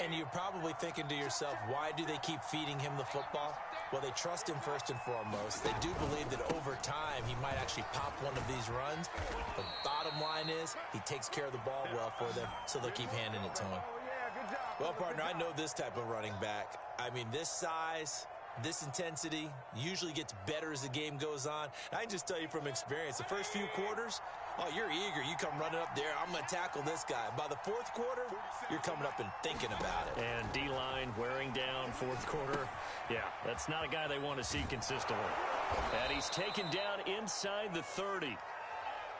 And you're probably thinking to yourself, why do they keep feeding him the football? Well, they trust him first and foremost. They do believe that over time he might actually pop one of these runs. The bottom line is he takes care of the ball well for them, so they'll keep handing it to him. Well, partner, I know this type of running back. I mean, this size, this intensity usually gets better as the game goes on. And I can just tell you from experience, the first few quarters, oh, you're eager. You come running up there. I'm going to tackle this guy. By the 4th quarter, you're coming up and thinking about it. And D-line wearing down 4th quarter. Yeah, that's not a guy they want to see consistently. And he's taken down inside the 30.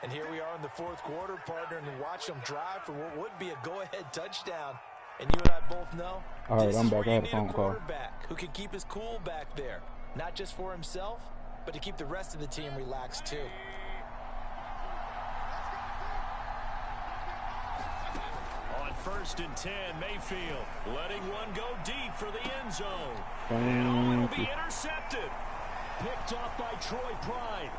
And here we are in the 4th quarter, partner, and watch them drive for what would be a go-ahead touchdown. And you and I both know, all right, this I'm is back. where I you had a need phone a call. quarterback who can keep his cool back there. Not just for himself, but to keep the rest of the team relaxed too. On 1st and 10, Mayfield letting one go deep for the end zone. And will be intercepted. Picked up by Troy Pride.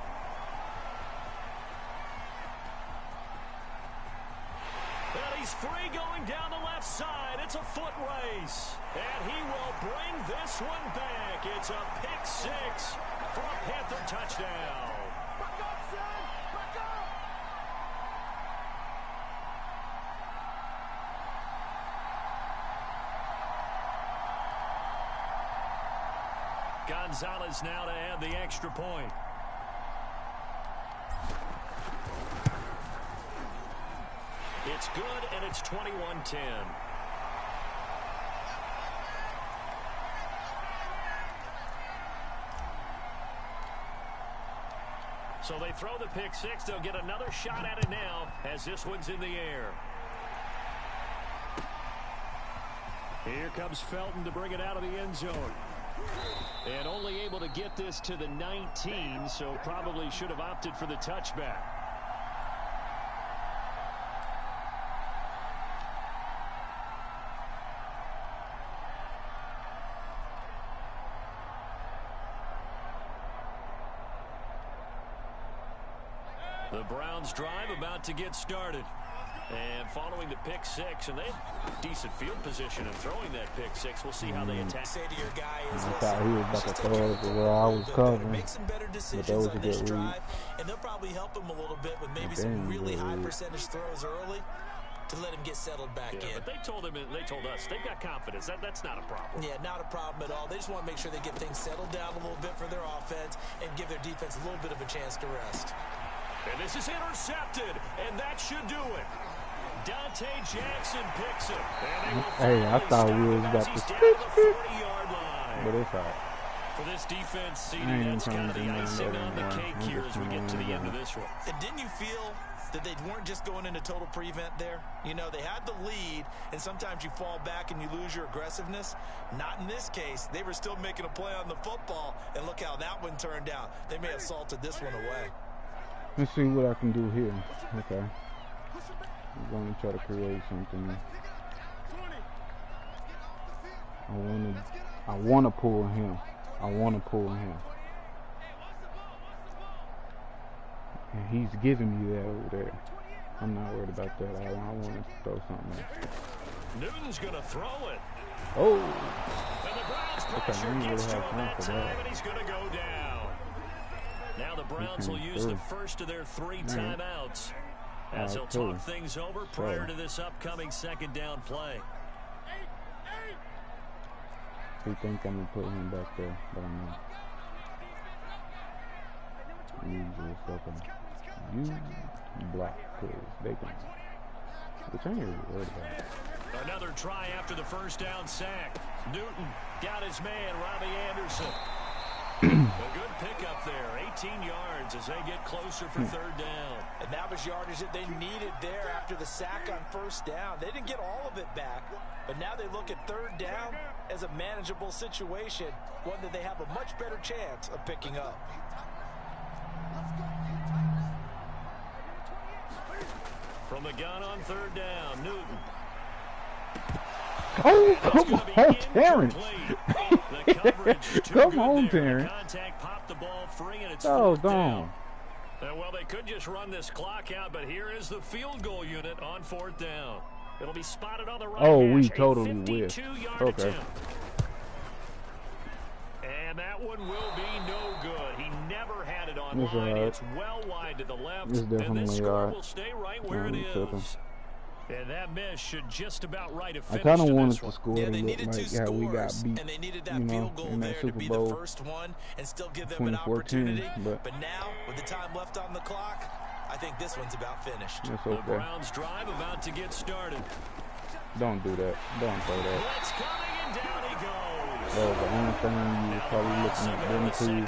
And he's free going down the left side. It's a foot race. And he will bring this one back. It's a pick 6 for a Panther touchdown. Gonzalez now to add the extra point. It's good, and it's 21-10. So they throw the pick six. They'll get another shot at it now as this one's in the air. Here comes Felton to bring it out of the end zone. And only able to get this to the 19, so probably should have opted for the touchback. The Browns drive about to get started. And following the pick six, and they have decent field position and throwing that pick six. We'll see how they attack. Say to your guy is, I thought he was about to throw it where I was covering. Make some better decisions on this drive, and they'll probably help him a little bit with maybe some really high percentage throws early to let him get settled back in. But they told us they've got confidence. That's not a problem. Yeah, not a problem at all. They just want to make sure they get things settled down a little bit for their offense and give their defense a little bit of a chance to rest. And this is intercepted, and that should do it. Dante Jackson picks it. Hey, I thought we was about to stick it, but it's all right. For this defense, CD, that's kind of the icing on the cake here as we get to the end of this one. And didn't you feel that they weren't just going into total prevent there? You know, they had the lead, and sometimes you fall back and you lose your aggressiveness. Not in this case. They were still making a play on the football, and look how that one turned out. They may have salted this one away. Let's see what I can do here. Okay. I'm going to try to create something. I want to pull him. And he's giving me that over there. I'm not worried about that. I want to throw something else. Newton's going to throw it. Oh. And the Browns pressure gets to him that time, and he's going to go down. Now the Browns will use the first of their 3 timeouts as they'll talk things over prior to this upcoming second down play. He think I'm going to put him back there, but I'm not. You block, because they can. Which I ain't really worried about. Another try after the first down sack. Newton got his man, Robbie Anderson. A good pickup there, 18 yards as they get closer for third down. And that was yardage that they needed there after the sack on first down. They didn't get all of it back, but now they look at third down as a manageable situation, one that they have a much better chance of picking up. From the gun on third down, Newton. Oh, come on, Terrence. Come on, Terrence. Contact popped the ball free, and it's oh, down. Well, they could just run this clock out, but here is the field goal unit on fourth down. It'll be spotted on the right. Oh, we totally whiffed. Okay. And that one will be no good. He never had it on line. It's well wide to the left, and this score will stay right where it is. And that miss should just about right have finished. I kind of wanted to score they to look needed like two how we got scores, beat, and they needed that field goal there to be the first one and still give them an opportunity. But now, with the time left on the clock, I think this one's about finished. Okay. The Browns drive about to get started. Don't do that. Don't throw that. Blitz coming, and down he goes. That was the only thing you were probably looking at them two.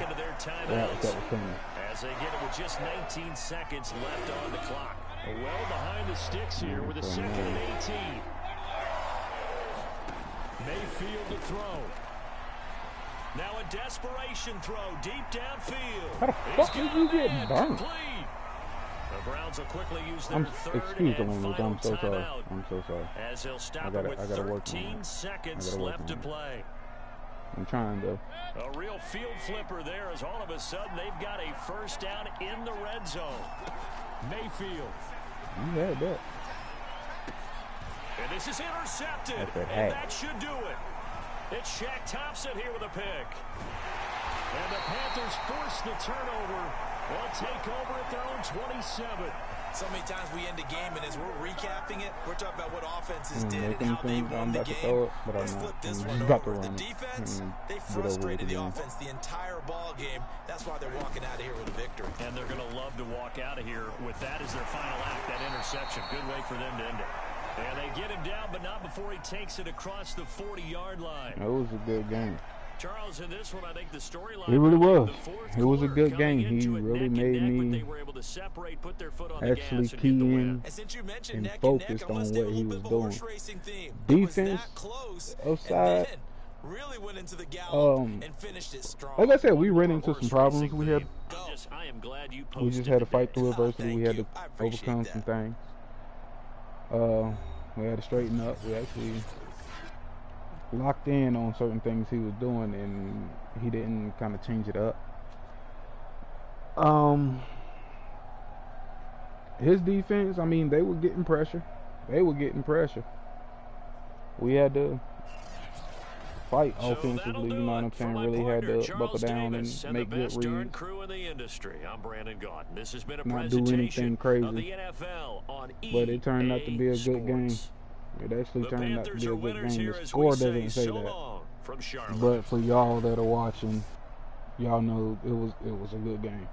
That was coming. As they get it with just 19 seconds left on the clock. Well behind the sticks here with a second and 18. Mayfield to throw. Now a desperation throw deep downfield. How the fuck did you get burnt? The Browns will quickly use their third and final timeout. I'm so sorry. As they'll stop it with 13 seconds left to play. I'm trying to. A real field flipper there as all of a sudden they've got a first down in the red zone. Mayfield. You had that. And this is intercepted. And that should do it. It's Shaq Thompson here with a pick. And the Panthers force the turnover. They'll take over at their own 27. So many times we end the game, and as we're recapping it, we're talking about what offenses did and how they won the game. Let's flip this one over. The defense, they frustrated the offense the entire ball game. That's why they're walking out of here with a victory. And they're going to love to walk out of here with that as their final act, that interception. Good way for them to end it. And they get him down, but not before he takes it across the 40-yard line. It was a good game. Charles, in this one, I think the storyline. It really was. It was a good game. He really made me actually key in and focused on what he was doing. Defense outside. Really went into the gallop and finished it strong. Like I said, we ran into some problems. We just had to fight through adversity. We had to overcome some things. We had to straighten up. We actually locked in on certain things he was doing, and he didn't kind of change it up. His defense, I mean, they were getting pressure. We had to fight offensively, you know what I'm saying? Really had to buckle down and make good reads. Not do anything crazy. But it turned out to be a good game. It actually turned out to be a good game. The score doesn't say that. But for y'all that are watching, y'all know it was a good game.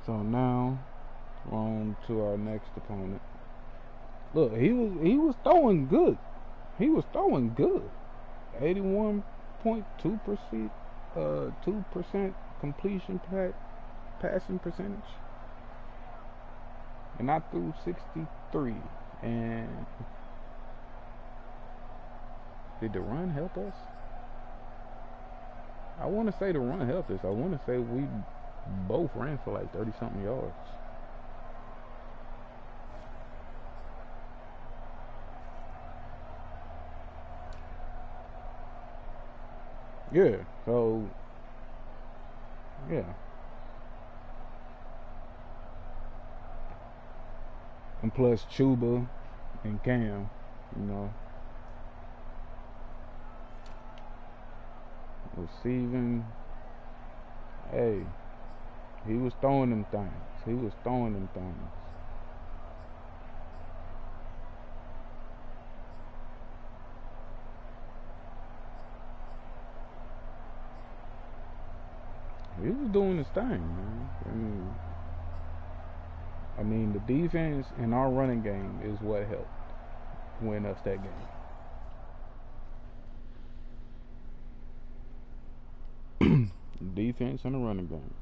So now we're on to our next opponent. Look, he was throwing good. 81.2%, 2% completion passing percentage, and I threw 63. And did the run help us? I want to say the run helped us. I want to say we both ran for like 30-something yards. Yeah, so yeah. And plus Chuba and Cam, you know. Receiving, hey, he was throwing them things. He was doing his thing, man. I mean, the defense and our running game is what helped win us that game. Defense and the running game.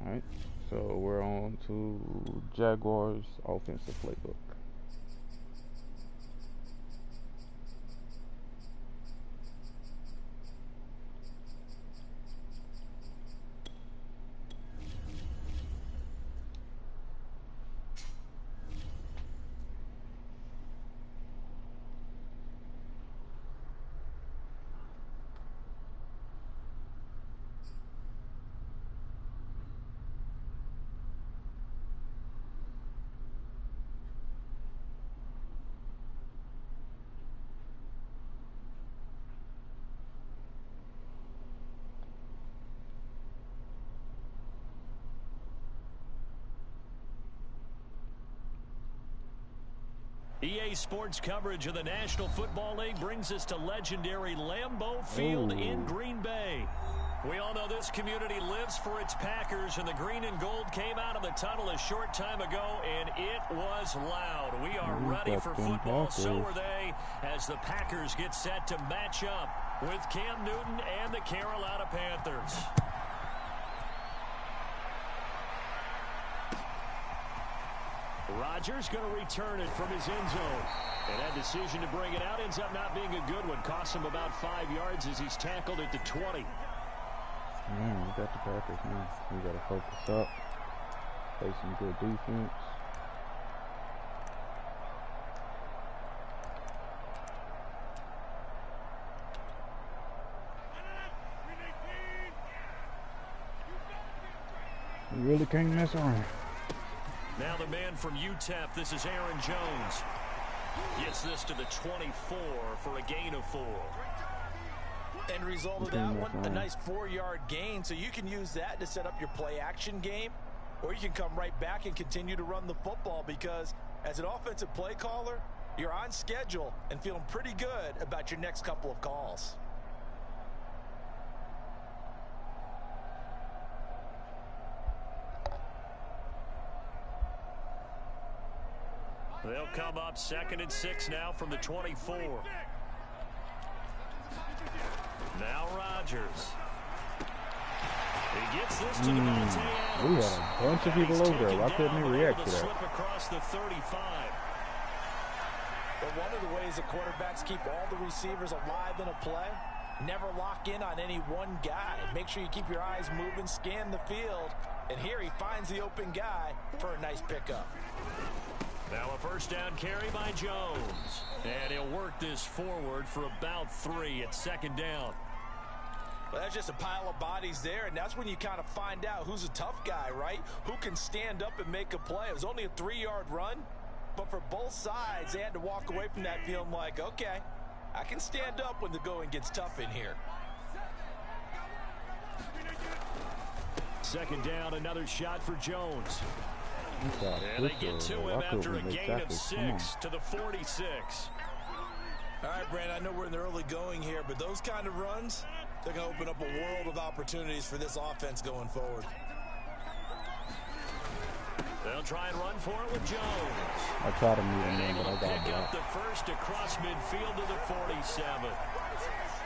Alright, so we're on to Jaguars offensive playbook. EA Sports coverage of the National Football League brings us to legendary Lambeau Field in Green Bay. We all know this community lives for its Packers, and the green and gold came out of the tunnel a short time ago, and it was loud. We are ready for football, so are they, as the Packers get set to match up with Cam Newton and the Carolina Panthers. Rodgers going to return it from his end zone. And that decision to bring it out ends up not being a good one. Costs him about 5 yards as he's tackled at the 20. Man, we got the Packers now. We got to focus up. Play some good defense. You really can't mess around. Now the man from UTEP, this is Aaron Jones. Gets this to the 24 for a gain of 4. End result of that one, a nice 4-yard gain. So you can use that to set up your play action game, or you can come right back and continue to run the football, because as an offensive play caller, you're on schedule and feeling pretty good about your next couple of calls. They'll come up 2nd and 6 now from the 24. Now Rodgers. He gets this to Devontae Adams. We had a bunch of people over there. Why couldn't he react to that? Slip across the 35. But one of the ways the quarterbacks keep all the receivers alive in a play, never lock in on any one guy. Make sure you keep your eyes moving, scan the field, and here he finds the open guy for a nice pickup. Now a first down carry by Jones. And he'll work this forward for about 3 at 2nd down. Well, that's just a pile of bodies there, and that's when you kind of find out who's a tough guy, right? Who can stand up and make a play. It was only a 3-yard run, but for both sides, they had to walk away from that feeling like, okay, I can stand up when the going gets tough in here. 2nd down, another shot for Jones. And they get to him after a gain of 6 to the 46. All right, Brandon, I know we're in the early going here, but those kind of runs, they're going to open up a world of opportunities for this offense going forward. They'll try and run for it with Jones. I tried to move him in, but I got pick blocked. up the first across midfield to the 47.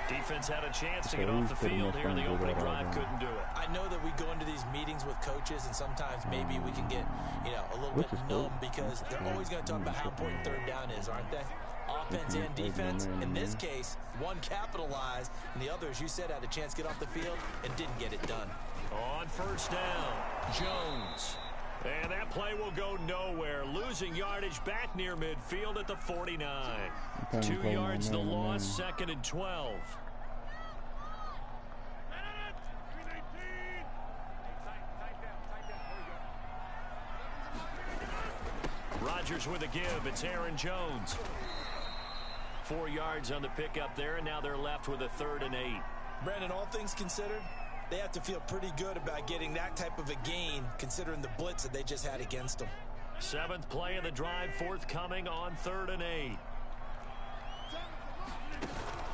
Defense had a chance to get off the field here. The opening drive couldn't do it. I know that we go into these meetings with coaches, and sometimes maybe we can get, a little bit numb because they're always going to talk about how important 3rd down is, aren't they? Offense and defense. In this case, one capitalized, and the other, as you said, had a chance to get off the field and didn't get it done. On first down, Jones. And that play will go nowhere. Losing yardage back near midfield at the 49. 2 yards the loss, 2nd and 12. Rodgers with a give. It's Aaron Jones. 4 yards on the pickup there, and now they're left with a 3rd and 8. Brandon, all things considered, they have to feel pretty good about getting that type of a gain, considering the blitz that they just had against them. 7th play of the drive, forthcoming on 3rd and 8.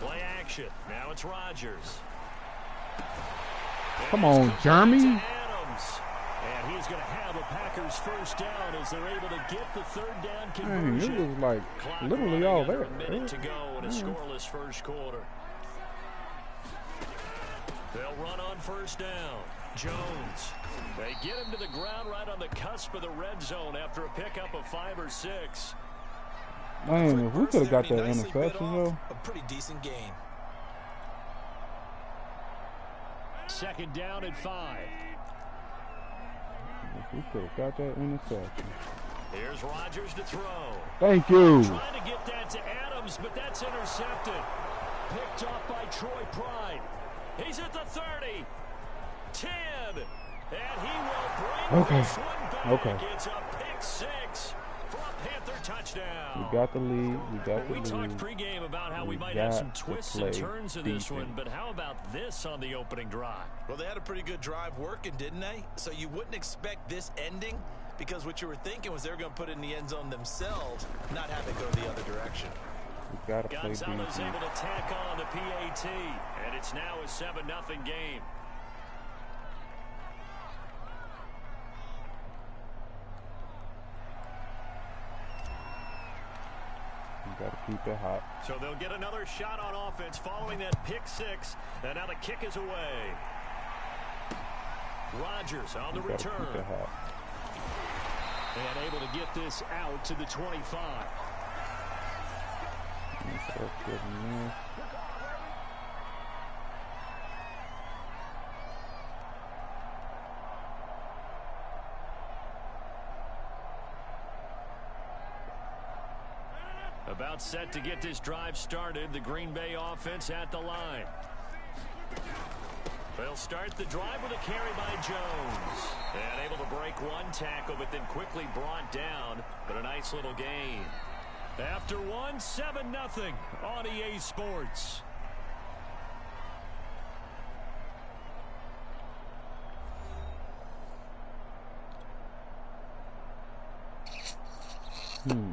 Play action. Now it's Rodgers. Come on, Jeremy. And he's going to have a Packers first down as they're able to get the 3rd down Dang, conversion. it was like literally all there. A minute to go in a scoreless first quarter. They'll run on first down. Jones. They get him to the ground right on the cusp of the red zone after a pickup of 5 or 6. Man, if we could have got that interception, though. A pretty decent gain. 2nd down and 5. If we could have got that interception. Here's Rodgers to throw. Thank you. Trying to get that to Adams, but that's intercepted. Picked off by Troy Pride. He's at the 30. 10. And he will bring this one back. It's a pick 6 for a Panther touchdown. We got the lead. We talked pregame about how we might have some twists and turns in this one, but how about this on the opening drive? Well, they had a pretty good drive working, didn't they? So you wouldn't expect this ending, because what you were thinking was they were going to put it in the end zone themselves, not have it go the other direction. Gonzalez able to tack on the PAT, and it's now a 7-0 game. You got to keep it hot. So they'll get another shot on offense following that pick 6, and now the kick is away. Rodgers on the return. Keep it hot. And able to get this out to the 25. About set to get this drive started. The Green Bay offense at the line. They'll start the drive with a carry by Jones. And able to break one tackle, but then quickly brought down. But a nice little gain. After one, 7-0 on EA Sports. Hmm.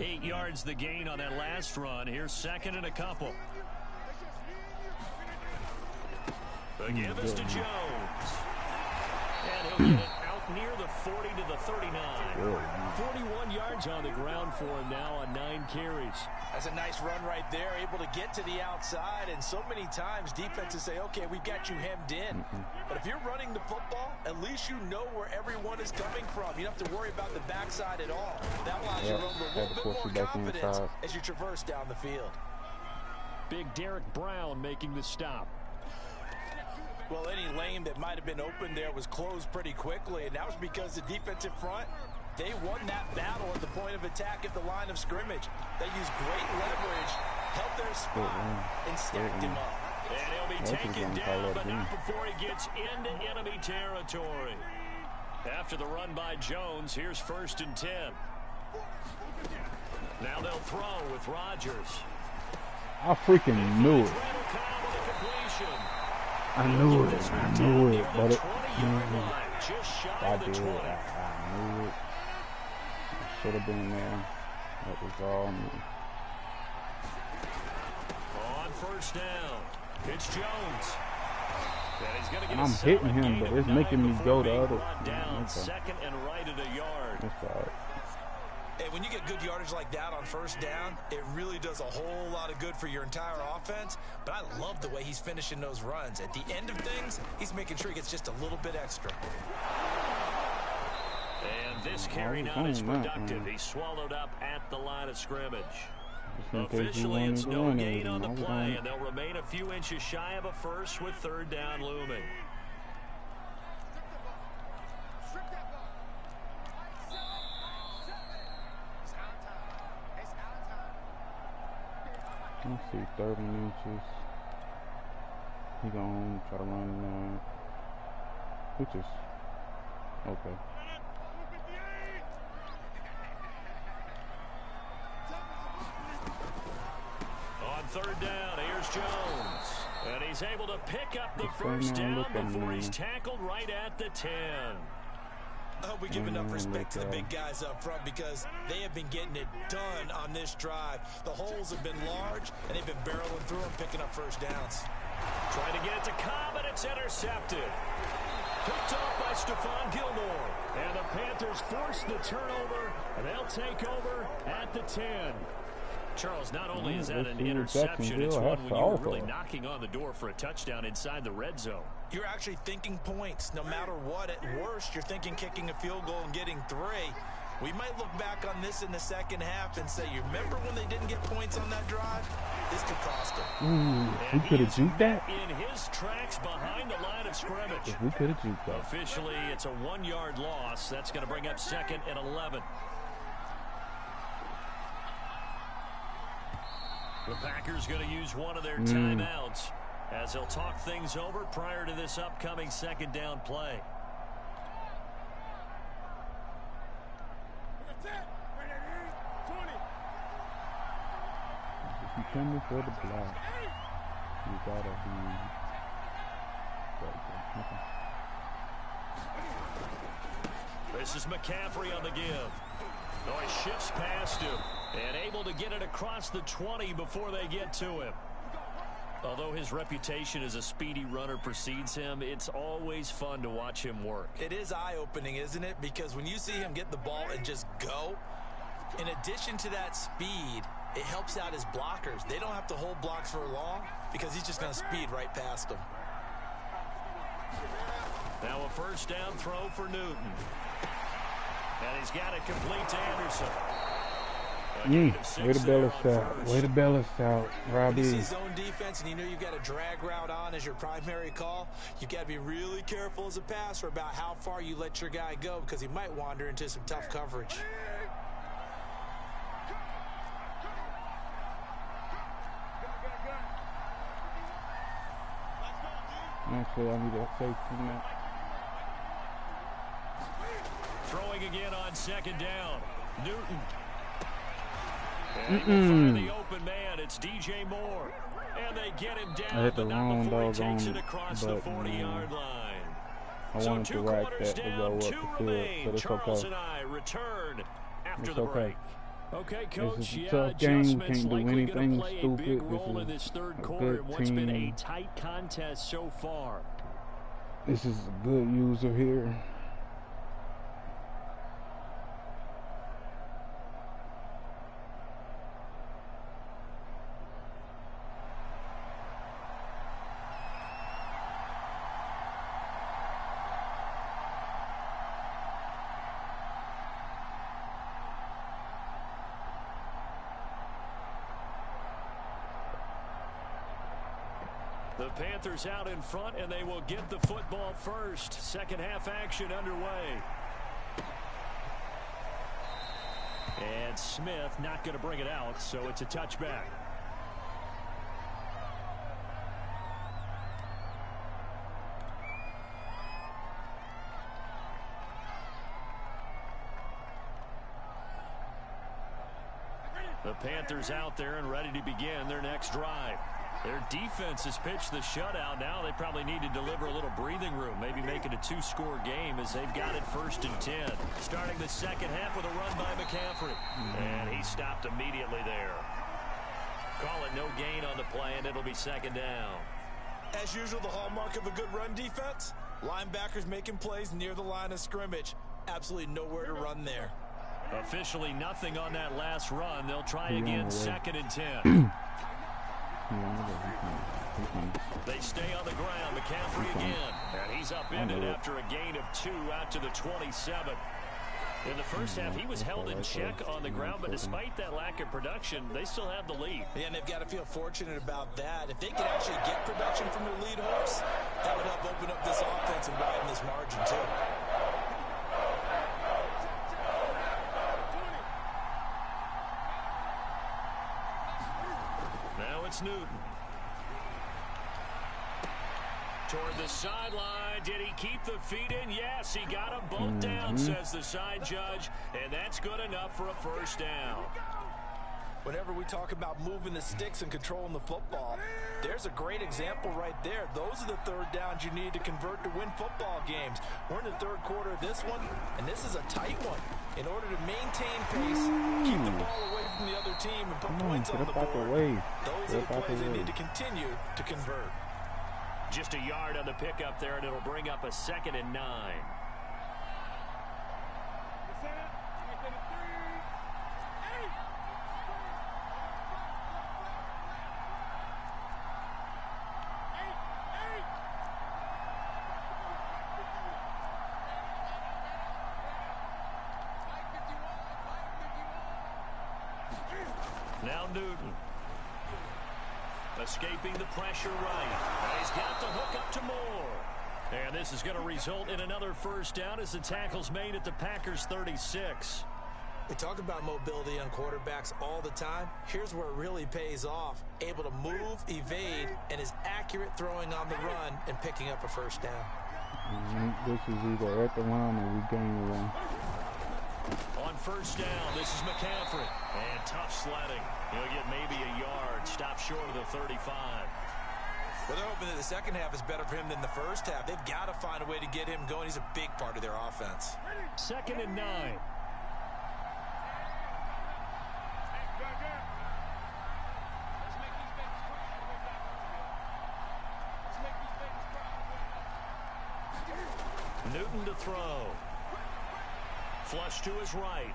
8 yards the gain on that last run. Here's second and a couple. The give is to Jones. And he'll get it out near the 40 to the 39. 41 yards on the ground for him now on 9 carries. That's a nice run right there, able to get to the outside. And so many times defenses say, okay, we've got you hemmed in. But if you're running the football, at least you know where everyone is coming from. You don't have to worry about the backside at all. That allows you to run with a little bit more confidence as you traverse down the field. Big Derek Brown making the stop. Well, any lane that might have been open there was closed pretty quickly, and that was because the defensive front, they won that battle at the point of attack at the line of scrimmage. They used great leverage, held their spot, and stacked him up. And he'll be taken down, but not before he gets into enemy territory. After the run by Jones, here's 1st and 10. Now they'll throw with Rodgers. I freaking knew it. I knew it, but it, I did, I knew it. I should have been there. That was all me. On 1st down, it's Jones. And he's gonna get I'm hitting him, but it's making me go the other. Down, 2nd and right at a yard. That's all right. And when you get good yardage like that on 1st down, it really does a whole lot of good for your entire offense. But I love the way he's finishing those runs. At the end of things, he's making sure he gets just a little bit extra. And this carry not as productive. He swallowed up at the line of scrimmage. Officially, it's no gain on the play, and they'll remain a few inches shy of a first with 3rd down looming. Let's see, 30 inches. He's gonna try to run which is okay. On 3rd down, here's Jones. And he's able to pick up the 1st down before he's tackled right at the 10. I hope we give enough respect to the big guys up front because they have been getting it done on this drive. The holes have been large, and they've been barreling through them, picking up 1st downs. Trying to get it to Cobb, and it's intercepted. Picked off by Stephon Gilmore. And the Panthers force the turnover, and they'll take over at the 10. Charles, not only is that an interception, it's one when you were really knocking on the door for a touchdown inside the red zone. You're actually thinking points. No matter what, at worst, you're thinking kicking a field goal and getting 3. We might look back on this in the second half and say, you remember when they didn't get points on that drive? This could cost them. We could have juked that. In his tracks behind the line of scrimmage. We could have juked that. Officially, it's a 1-yard loss. That's going to bring up 2nd and 11. The Packers going to use one of their timeouts as they'll talk things over prior to this upcoming 2nd down play. If you come for the block, you gotta be. This is McCaffrey on the give. Oh, he shifts past him and able to get it across the 20 before they get to him. Although his reputation as a speedy runner precedes him, it's always fun to watch him work. It is eye-opening, isn't it? Because when you see him get the ball and just go, in addition to that speed, it helps out his blockers. They don't have to hold blocks for long because he's just going to speed right past them. Now a 1st down throw for Newton. And he's got it complete to Anderson. Way to bail us out. Way to bail us out, Robbie. When you see zone defense and you know you've got a drag route on as your primary call, you've got to be really careful as a passer about how far you let your guy go because he might wander into some tough coverage. Actually, I need a safety net. Throwing again on second down. Newton. And he will find the open man. It's DJ Moore. And they get him down, but not before he takes it across the 40-yard line. I wanted to rack that to go up the field, but it's Charles okay. and I return after It's the okay. break. Okay, Coach, This is a yeah, tough game. adjustments Can't do likely going anything to play a stupid. big role This in is this third a quarter good in what's been a team. tight contest so far. This is a good user here. The Panthers out in front, and they will get the football first. Second half action underway. And Smith not going to bring it out, so it's a touchback. The Panthers out there and ready to begin their next drive. Their defense has pitched the shutout. Now they probably need to deliver a little breathing room, maybe make it a two-score game as they've got it 1st and 10. Starting the second half with a run by McCaffrey. And he stopped immediately there. Call it no gain on the play, and it'll be second down. As usual, the hallmark of a good run defense, linebackers making plays near the line of scrimmage. Absolutely nowhere to run there. Officially nothing on that last run. They'll try again 2nd and 10. They stay on the ground. McCaffrey again. And he's upended after a gain of 2 out to the 27. In the first half, he was held in check on the ground, but despite that lack of production, they still have the lead. Yeah, and they've got to feel fortunate about that. If they could actually get production from their lead horse, that would help open up this offense and widen this margin, too. Now it's Newton. Toward the sideline. Did he keep the feet in? Yes, he got them both down, says the side judge, and that's good enough for a first down. Whenever we talk about moving the sticks and controlling the football, there's a great example right there. Those are the third downs you need to convert to win football games. We're in the third quarter of this one, and this is a tight one. In order to maintain pace, keep the ball away from the other team, and put points on the board, those are the plays they need to continue to convert. Just a yard on the pickup there, and it'll bring up a 2nd and 9. Now Newton. Escaping the pressure right. And he's got the hook up to Moore. And this is going to result in another first down as the tackle's made at the Packers' 36. We talk about mobility on quarterbacks all the time. Here's where it really pays off. Able to move, evade, and is accurate throwing on the run and picking up a first down. This is either at the line or we gain one. On first down, this is McCaffrey. And tough sledding. He'll get maybe a yard. Stop short of the 35. Well, they're hoping that the second half is better for him than the first half. They've got to find a way to get him going. He's a big part of their offense. 2nd and 9. Newton to throw. Flush to his right.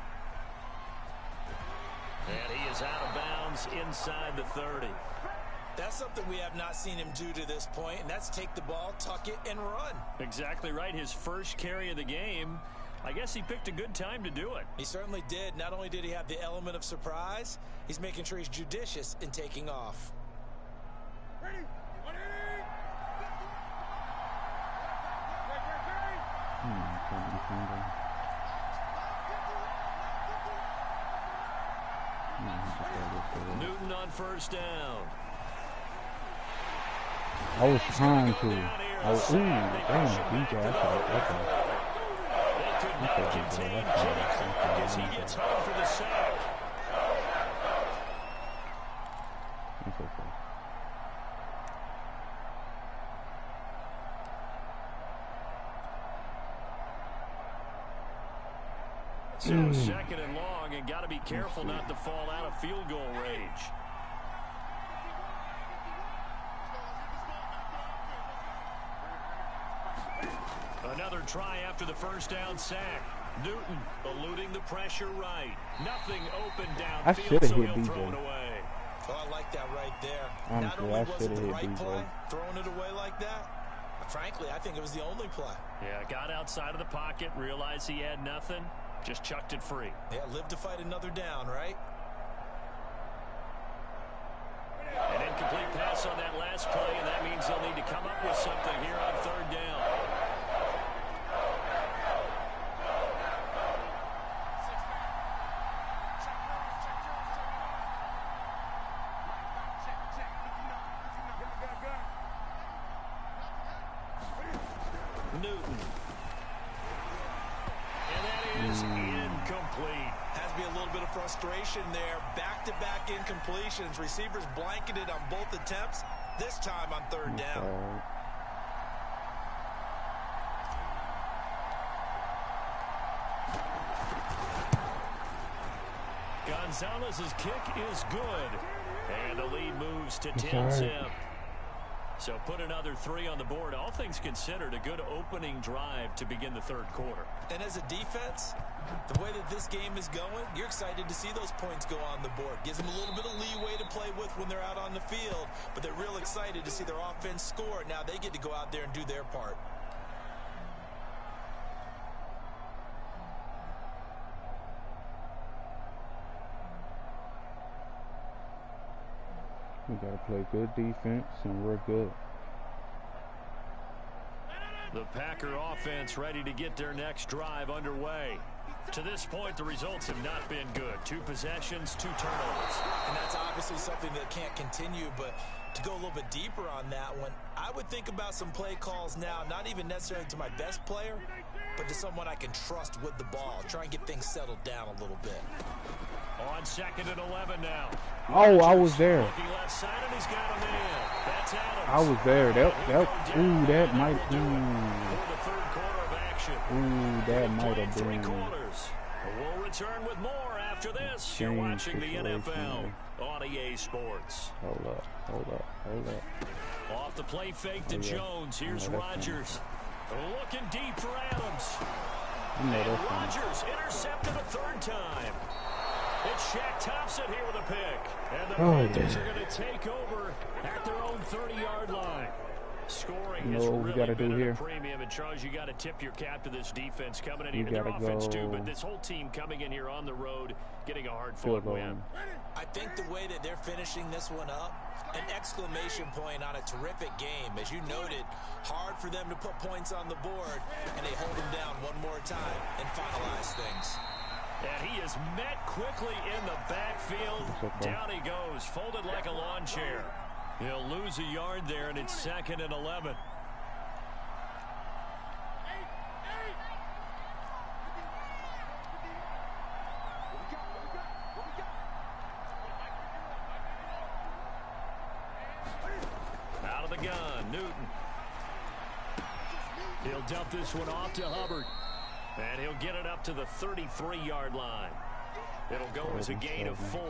And he is out of bounds inside the 30. That's something we have not seen him do to this point, and that's take the ball, tuck it, and run. Exactly right. His first carry of the game. I guess he picked a good time to do it. He certainly did. Not only did he have the element of surprise, he's making sure he's judicious in taking off. Ready? Newton on first down. I was trying to. Oh, ooh, damn, DJ, I thought, okay. They could not contain Kenny Clark as he gets home for the sack. It's okay. So second and long, and got to be careful not to fall out of field goal range. Another try after the first down sack. Newton eluding the pressure right. Nothing open downfield, so he'll throw it away. Oh, I like that right there. Honestly, Not only was it the right play, throwing it away like that, frankly, I think it was the only play. Yeah, got outside of the pocket, realized he had nothing, just chucked it free. Yeah, live to fight another down, right? An incomplete pass on that last play, and that means they'll need to come up with something here on third down. Newton. And that is incomplete. Has to be a little bit of frustration there. Back-to-back incompletions. Receivers blanketed on both attempts. This time on third down. Gonzalez's kick is good. And the lead moves to 10-zip. So put another 3 on the board. All things considered, a good opening drive to begin the third quarter. And as a defense, the way that this game is going, you're excited to see those points go on the board. Gives them a little bit of leeway to play with when they're out on the field. But they're real excited to see their offense score. Now they get to go out there and do their part. We got to play good defense, and we're good. The Packer offense ready to get their next drive underway. To this point, the results have not been good. 2 possessions, 2 turnovers. And that's obviously something that can't continue, but to go a little bit deeper on that one, I would think about some play calls now, not even necessarily to my best player, but to someone I can trust with the ball. Try and get things settled down a little bit. On 2nd and 11 now. Oh, I was there. Looking left side, and he's got him in. That's Adams. I was there. That might. For the third quarter of action. That might have been. We'll return with more after this. You're watching the NFL on EA Sports. Hold up. Off the play fake to Jones. Here's Rodgers. Looking deep for Adams. And Rodgers intercepted a third time. It's Shaq Thompson here with a pick. And the Panthers are going to take over at their own 30-yard line. Scoring has really been at a premium. And, Charles, you got to tip your cap to this defense coming in here. Their offense, too, but this whole team coming in here on the road, getting a hard-fought win. I think the way that they're finishing this one up, an exclamation point on a terrific game. As you noted, hard for them to put points on the board, and they hold them down one more time and finalize things. And he is met quickly in the backfield. Down he goes, folded like a lawn chair. He'll lose a yard there, and it's 2nd and 11. Out of the gun, Newton. He'll dump this one off to Hubbard. And he'll get it up to the 33-yard line. It'll go as a gain of 4,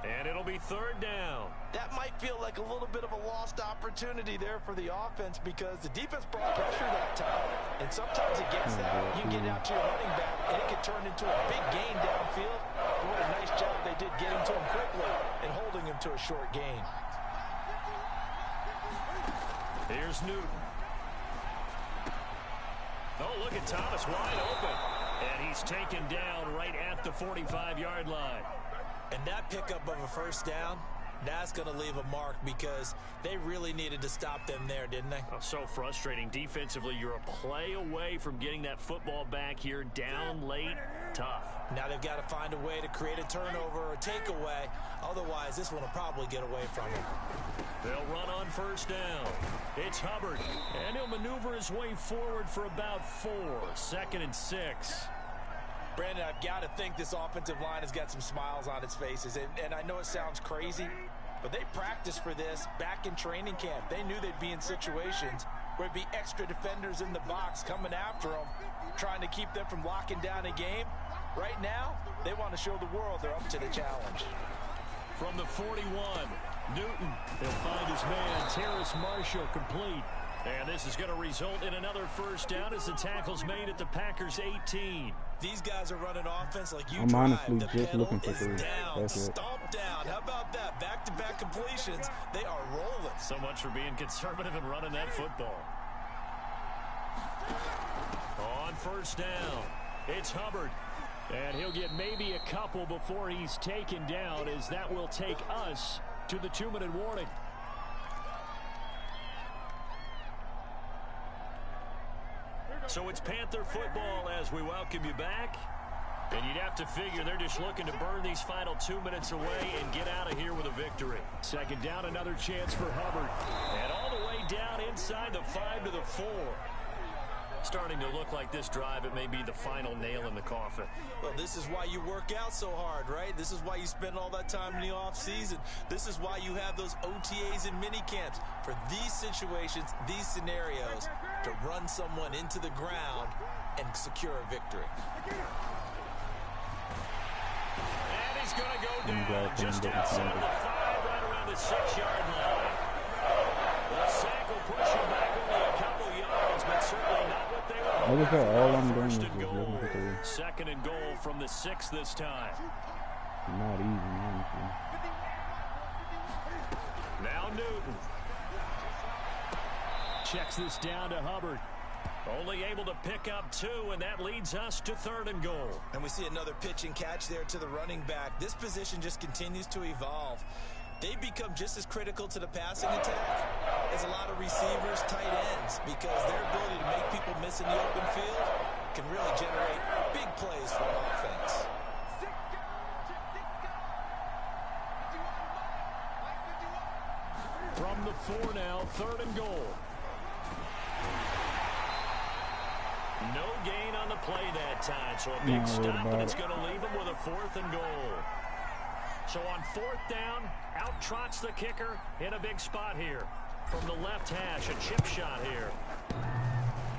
and it'll be third down. That might feel like a little bit of a lost opportunity there for the offense because the defense brought pressure that time. And sometimes against that, you get out to your running back, and it can turn into a big gain downfield. But what a nice job they did getting to him quickly and holding him to a short gain. Here's Newton. Oh, look at Thomas wide open. And he's taken down right at the 45-yard line. And that pickup of a first down, That's going to leave a mark because they really needed to stop them there, didn't they? Oh, so frustrating. Defensively, you're a play away from getting that football back here. Down late, tough. Now they've got to find a way to create a turnover or a takeaway. Otherwise, this one will probably get away from them. They'll run on first down. It's Hubbard, and he'll maneuver his way forward for about 4. 2nd and 6. Brandon, I've got to think this offensive line has got some smiles on its faces. And I know it sounds crazy, but they practiced for this back in training camp. They knew they'd be in situations where it'd be extra defenders in the box coming after them, trying to keep them from locking down a game. Right now, they want to show the world they're up to the challenge. From the 41, Newton. He'll find his man, Terrace Marshall, complete. And this is going to result in another first down as the tackle's made at the Packers' 18. These guys are running offense like you I'm drive. honestly The just pedal looking for is 3. down, That's it. stomp down. How about that? Back-to-back completions. They are rolling. So much for being conservative and running that football. On first down, it's Hubbard. And he'll get maybe a couple before he's taken down, as that will take us to the 2-minute warning. So it's Panther football as we welcome you back. And you'd have to figure they're just looking to burn these final 2 minutes away and get out of here with a victory. 2nd down, another chance for Hubbard. And all the way down inside the 5 to the 4. Starting to look like this drive, it may be the final nail in the coffin. Well, this is why you work out so hard, right? This is why you spend all that time in the offseason. This is why you have those OTAs and mini camps. For these situations, these scenarios, to run someone into the ground and secure a victory. And he's going to go down just outside of the 5, right around the 6-yard line. The sack will push him back only a couple yards, but certainly not what they were. Look at that. All I'm doing is First just and goal. looking for 3. 2nd and goal from the 6 this time. Not easy, honestly. Now Newton. Checks this down to Hubbard. Only able to pick up 2, and that leads us to 3rd and goal. And we see another pitch and catch there to the running back. This position just continues to evolve. They become just as critical to the passing attack as a lot of receivers, tight ends, because their ability to make people miss in the open field can really generate big plays for an offense. From the 4 now, 3rd and goal. No gain on the play that time, so a big stop, and it's going to leave him with a 4th and goal. So on 4th down, out trots the kicker in a big spot here. From the left hash, a chip shot here.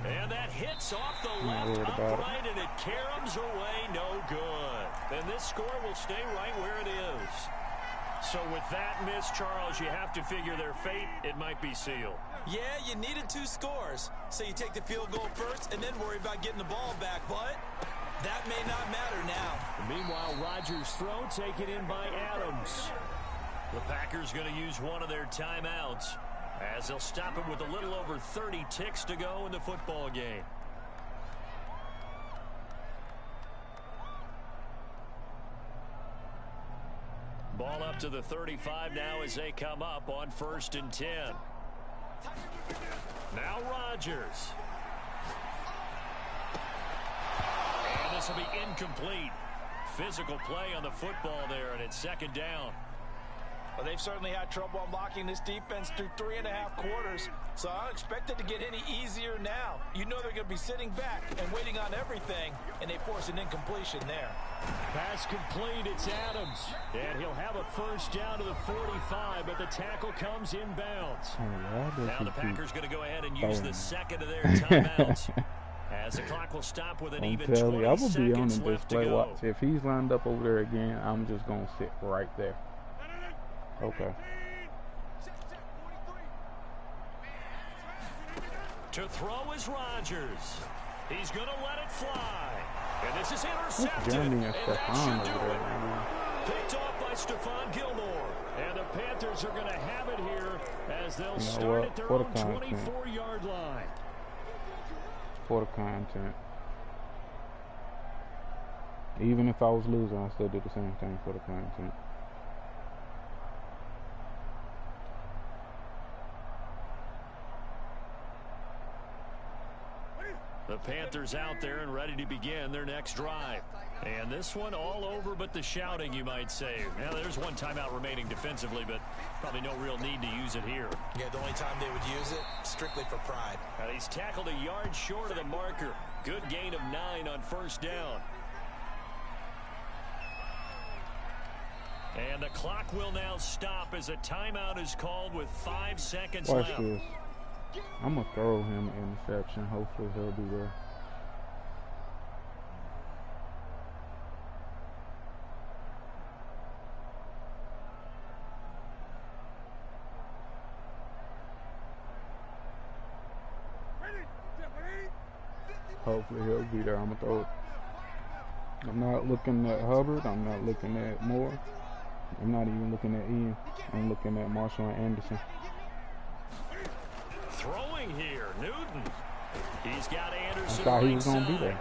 And that hits off the left upright, and it caroms away, no good. And this score will stay right where it is. So with that miss, Charles, you have to figure their fate, it might be sealed. Yeah, you needed 2 scores. So you take the field goal first and then worry about getting the ball back. But that may not matter now. Meanwhile, Rodgers' throw taken in by Adams. The Packers going to use one of their timeouts as they'll stop him with a little over 30 ticks to go in the football game. Ball up to the 35 now as they come up on 1st and 10. Now Rodgers. And this will be incomplete. Physical play on the football there, and it's 2nd down. Well, they've certainly had trouble unlocking this defense through 3.5 quarters, so I don't expect it to get any easier now. You know they're going to be sitting back and waiting on everything, and they force an incompletion there. Pass complete, it's Adams. And he'll have a 1st down to the 45, but the tackle comes inbounds. Now the Packers going to go ahead and use the 2nd of their timeouts. As the clock will stop with an even 20 I will be on seconds the left to display. go. Watch. If he's lined up over there again, I'm just going to sit right there. Okay. To throw is Rodgers. He's going to let it fly. And this is intercepted. And that should do it. Picked off by Stephon Gilmore. And the Panthers are going to have it here as they'll start at their own 24-yard line. For the content. Even if I was losing, I still do the same thing for the content. The Panthers out there and ready to begin their next drive. And this one all over but the shouting, you might say. Now, there's one timeout remaining defensively, but probably no real need to use it here. Yeah, the only time they would use it, strictly for pride. And he's tackled a yard short of the marker. Good gain of 9 on first down. And the clock will now stop as a timeout is called with 5 seconds left. Watch this. I'm going to throw him an interception. Hopefully he'll be there. Hopefully he'll be there. I'm going to throw it. I'm not looking at Hubbard. I'm not looking at Moore. I'm not even looking at Ian. I'm looking at Marshall and Anderson. Throwing here, Newton. He's got Anderson. I thought he was going to be there.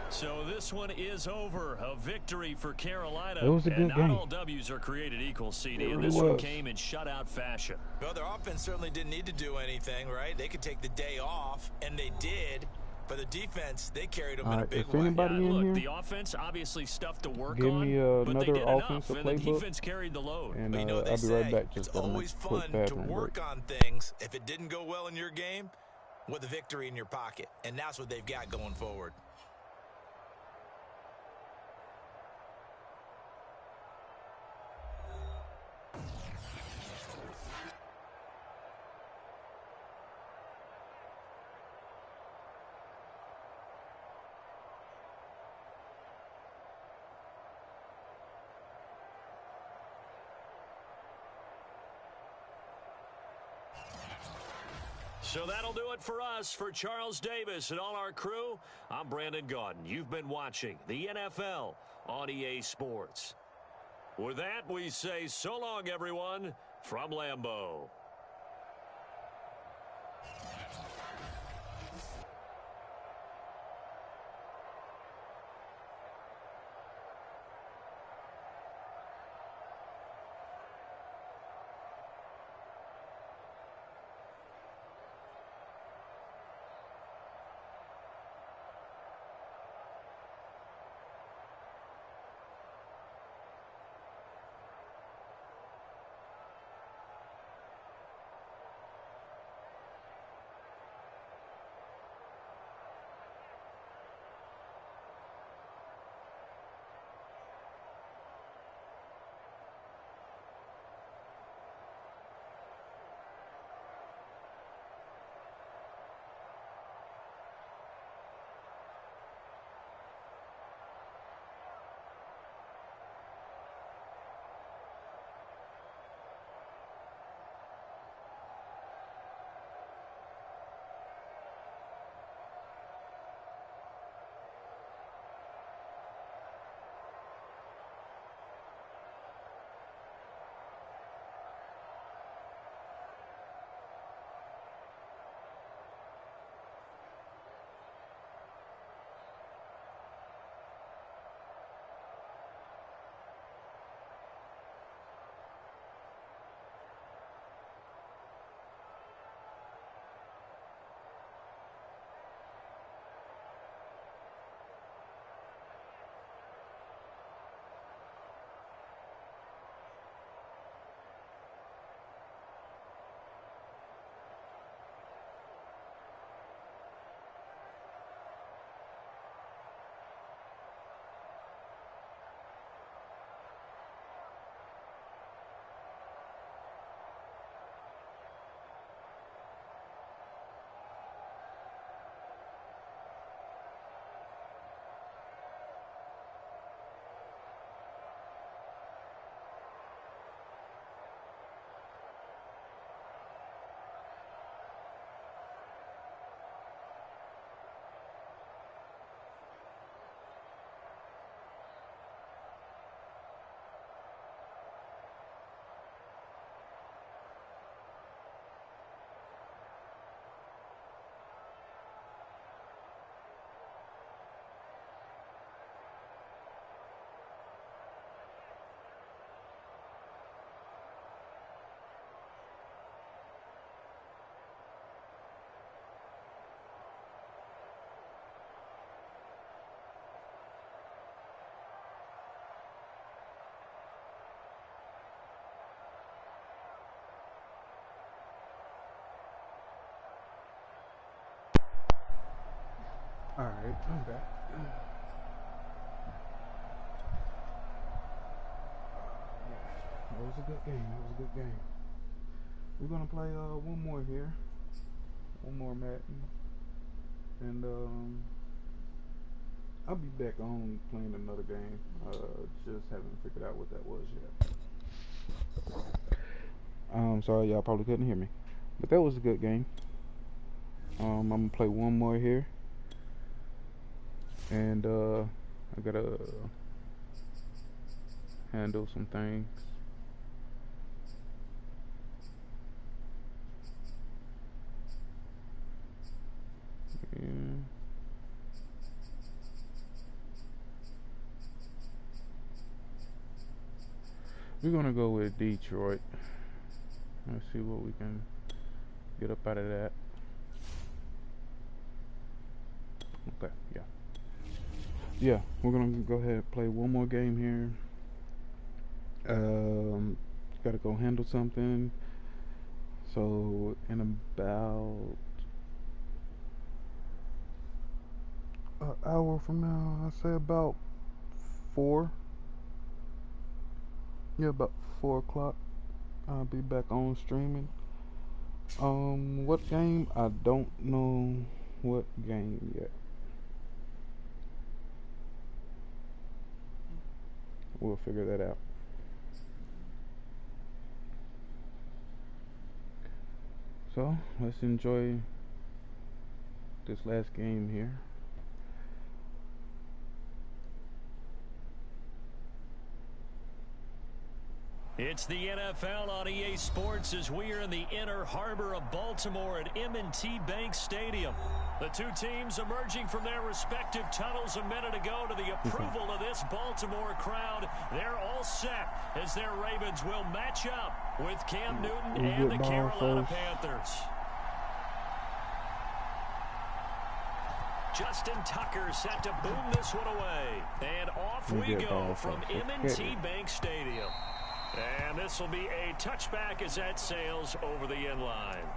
So this one is over. A victory for Carolina. It was a good game. And not all W's are created equal, CD. And this one came in shutout fashion. Well, their offense certainly didn't need to do anything, right? They could take the day off, and they did. But the defense, they carried them in a big way. Anybody in look, here? The offense obviously stuff to work Give on, me but they did another enough, offensive and the playbook. defense carried the load. And But you know what I'll they be right say, back. Just it's always fun to work on things. If it didn't go well in your game, with a victory in your pocket. And that's what they've got going forward. So that'll do it for us. For Charles Davis and all our crew, I'm Brandon Gaudin. You've been watching the NFL on EA Sports. With that, we say so long, everyone, from Lambeau. Alright, I'm back. That was a good game. We're gonna play one more here. One more Madden. And I'll be back on playing another game. Just haven't figured out what that was yet. Sorry y'all probably couldn't hear me. But that was a good game. I'm gonna play one more here. And I gotta handle some things. Yeah. We're gonna go with Detroit. Let's see what we can get up out of that. Okay, yeah, we're gonna go ahead and play one more game here. Gotta go handle something. So in about an hour from now, I say about 4. Yeah, about 4 o'clock. I'll be back on streaming. What game? I don't know what game yet. We'll figure that out. So let's enjoy this last game here. It's the NFL on EA Sports as we are in the inner harbor of Baltimore at M&T Bank Stadium. The two teams emerging from their respective tunnels a minute ago to the approval of this Baltimore crowd. They're all set as their Ravens will match up with Cam Newton and the Carolina Panthers. Justin Tucker set to boom this one away. And off we go from M&T Bank Stadium. And this will be a touchback as that sails over the end line.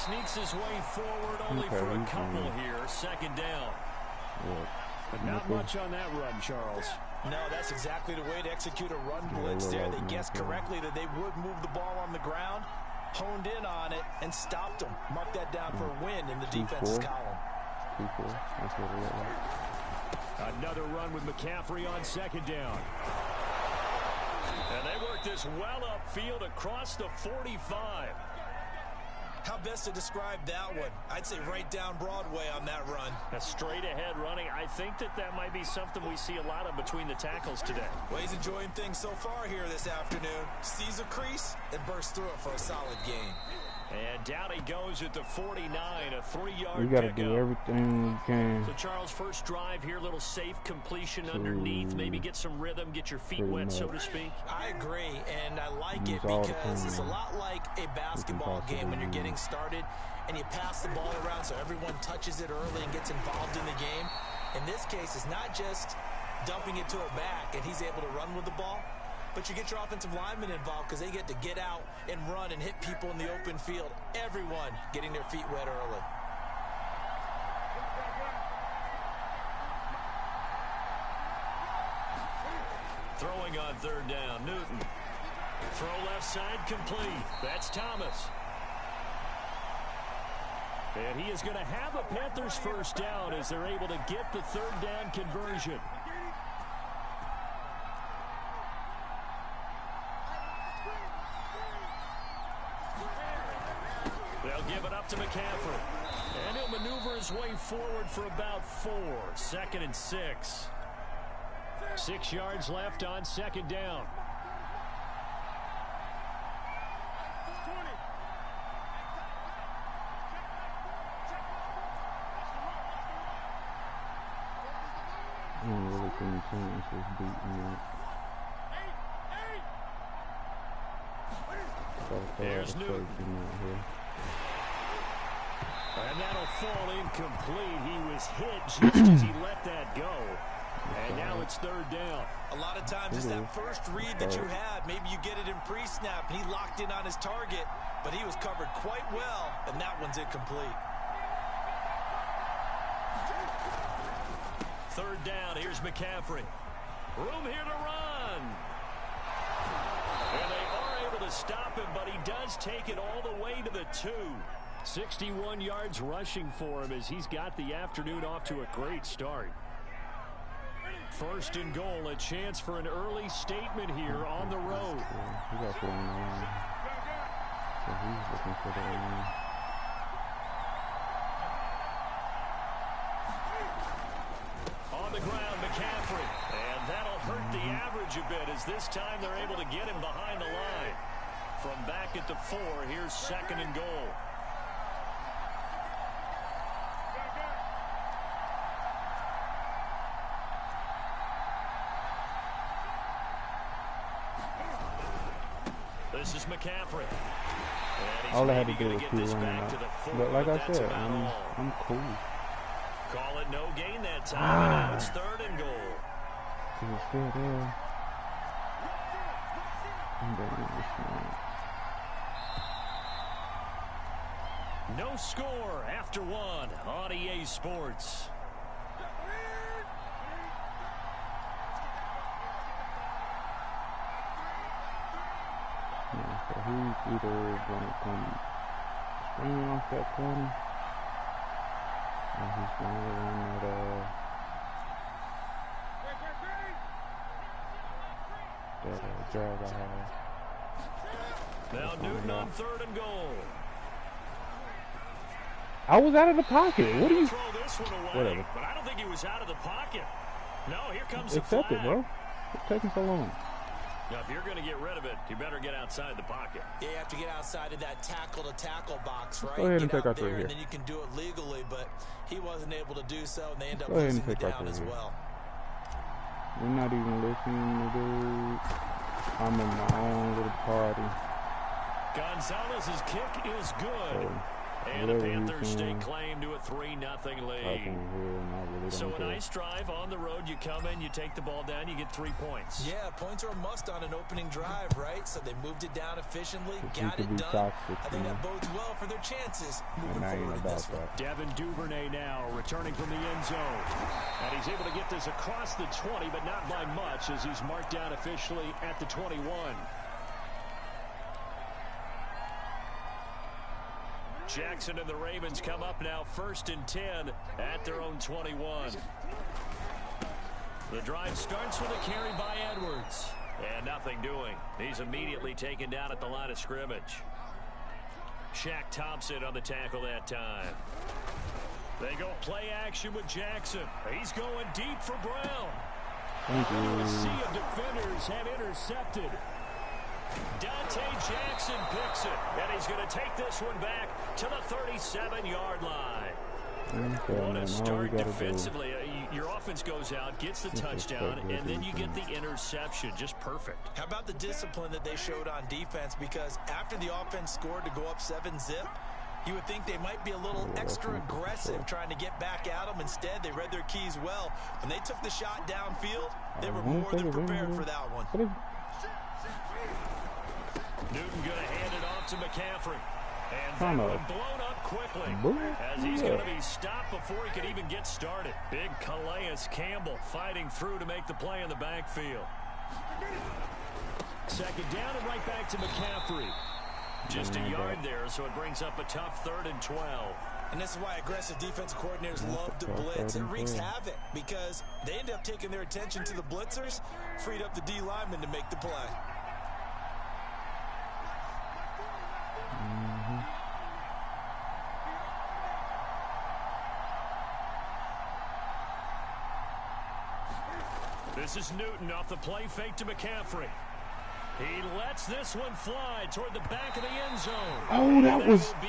Sneaks his way forward only for a couple here. Second down. But not much on that run, Charles. No, that's exactly the way to execute a run blitz there. They guessed correctly that they would move the ball on the ground, honed in on it, and stopped them. Mark that down for a win in the defense's column. That's what it looked like. Another run with McCaffrey on second down. And they work this well upfield across the 45. How best to describe that one? I'd say right down Broadway on that run. A straight ahead running. I think that might be something we see a lot of between the tackles today. Well, he's enjoying things so far here this afternoon. Sees a crease and bursts through it for a solid gain. And down he goes at the 49, a 3-yard We got to do everything we can. So, Charles, first drive here, little safe completion underneath. Maybe get some rhythm, get your feet wet, so to speak. I agree, and I like it because it's a lot like a basketball game when you're getting started and you pass the ball around so everyone touches it early and gets involved in the game. In this case, it's not just dumping it to a back and he's able to run with the ball, but you get your offensive linemen involved because they get to get out and run and hit people in the open field. Everyone getting their feet wet early. Throwing on third down, Newton. Throw left side complete. That's Thomas. And he is going to have a Panthers first down as they're able to get the third down conversion. They'll give it up to McCaffrey. And he'll maneuver his way forward for about 4. 2nd and 6. 6 yards left on second down. I don't really think Thomas was beating that. Here's Newton. And that'll fall incomplete. He was hit just as he let that go. And now it's third down. A lot of times it's that first read that you had. Maybe you get it in pre-snap, and he locked in on his target, but he was covered quite well, and that one's incomplete. Third down, here's McCaffrey. Room here to run. And they are able to stop him, but he does take it all the way to the 2. 61 yards rushing for him as he's got the afternoon off to a great start. First and goal, a chance for an early statement here on the road. On the ground, McCaffrey. And that'll hurt the average a bit as this time they're able to get him behind the line. From back at the 4, here's second and goal. This is McCaffrey. All I had to do was keep running out. But like I said, I'm cool. Call it no gain that time. And now it's third and goal. It's still there. No score after 1 on EA Sports. So he's either going to come springing off that corner, or he's going to run that drag I have. Now Newton on third and goal. I was out of the pocket. What do you? Throw this one away, Whatever. but I don't think he was out of the pocket. No, here comes Accept the it, flag. bro. It's taking so long. Now, if you're going to get rid of it, you better get outside the pocket. Yeah, you have to get outside of that tackle-to-tackle box, right? Go ahead and get take out our three there, here. and then you can do it legally, but he wasn't able to do so, and they end up Go ahead losing and the take our down three as here. well. We're not even listening to dude. I'm in my own little party. Gonzalez's kick is good. And the Panthers stake claim to a 3-0 lead. So a nice drive on the road. You come in, you take the ball down, you get 3 points. Yeah, points are a must on an opening drive, right? So they moved it down efficiently, got it done. I think that bodes well for their chances moving forward in this one. Devin Duvernay now returning from the end zone. And he's able to get this across the 20, but not by much as he's marked down officially at the 21. Jackson and the Ravens come up now 1st and 10 at their own 21. The drive starts with a carry by Edwards. And nothing doing. He's immediately taken down at the line of scrimmage. Shaq Thompson on the tackle that time. They go play action with Jackson. He's going deep for Brown. A sea of defenders had intercepted. Dante Jackson picks it, and he's going to take this one back to the 37-yard line. What a start defensively. Your offense goes out, gets the touchdown, and then you get the interception. Just perfect. How about the discipline that they showed on defense? Because after the offense scored to go up 7-zip, you would think they might be a little extra aggressive trying to get back at them. Instead, they read their keys well. When they took the shot downfield, they were more than prepared for that one. Newton going to hand it off to McCaffrey. And that one blown up quickly as he's going to be stopped before he could even get started. Big Calais Campbell fighting through to make the play in the backfield. Second down and right back to McCaffrey. Just a yard there, so it brings up a tough 3rd and 12. And this is why aggressive defensive coordinators love to blitz. It wreaks havoc because they end up taking their attention to the blitzers, freed up the D lineman to make the play. This is Newton off the play fake to McCaffrey. He lets this one fly toward the back of the end zone. Oh, that was a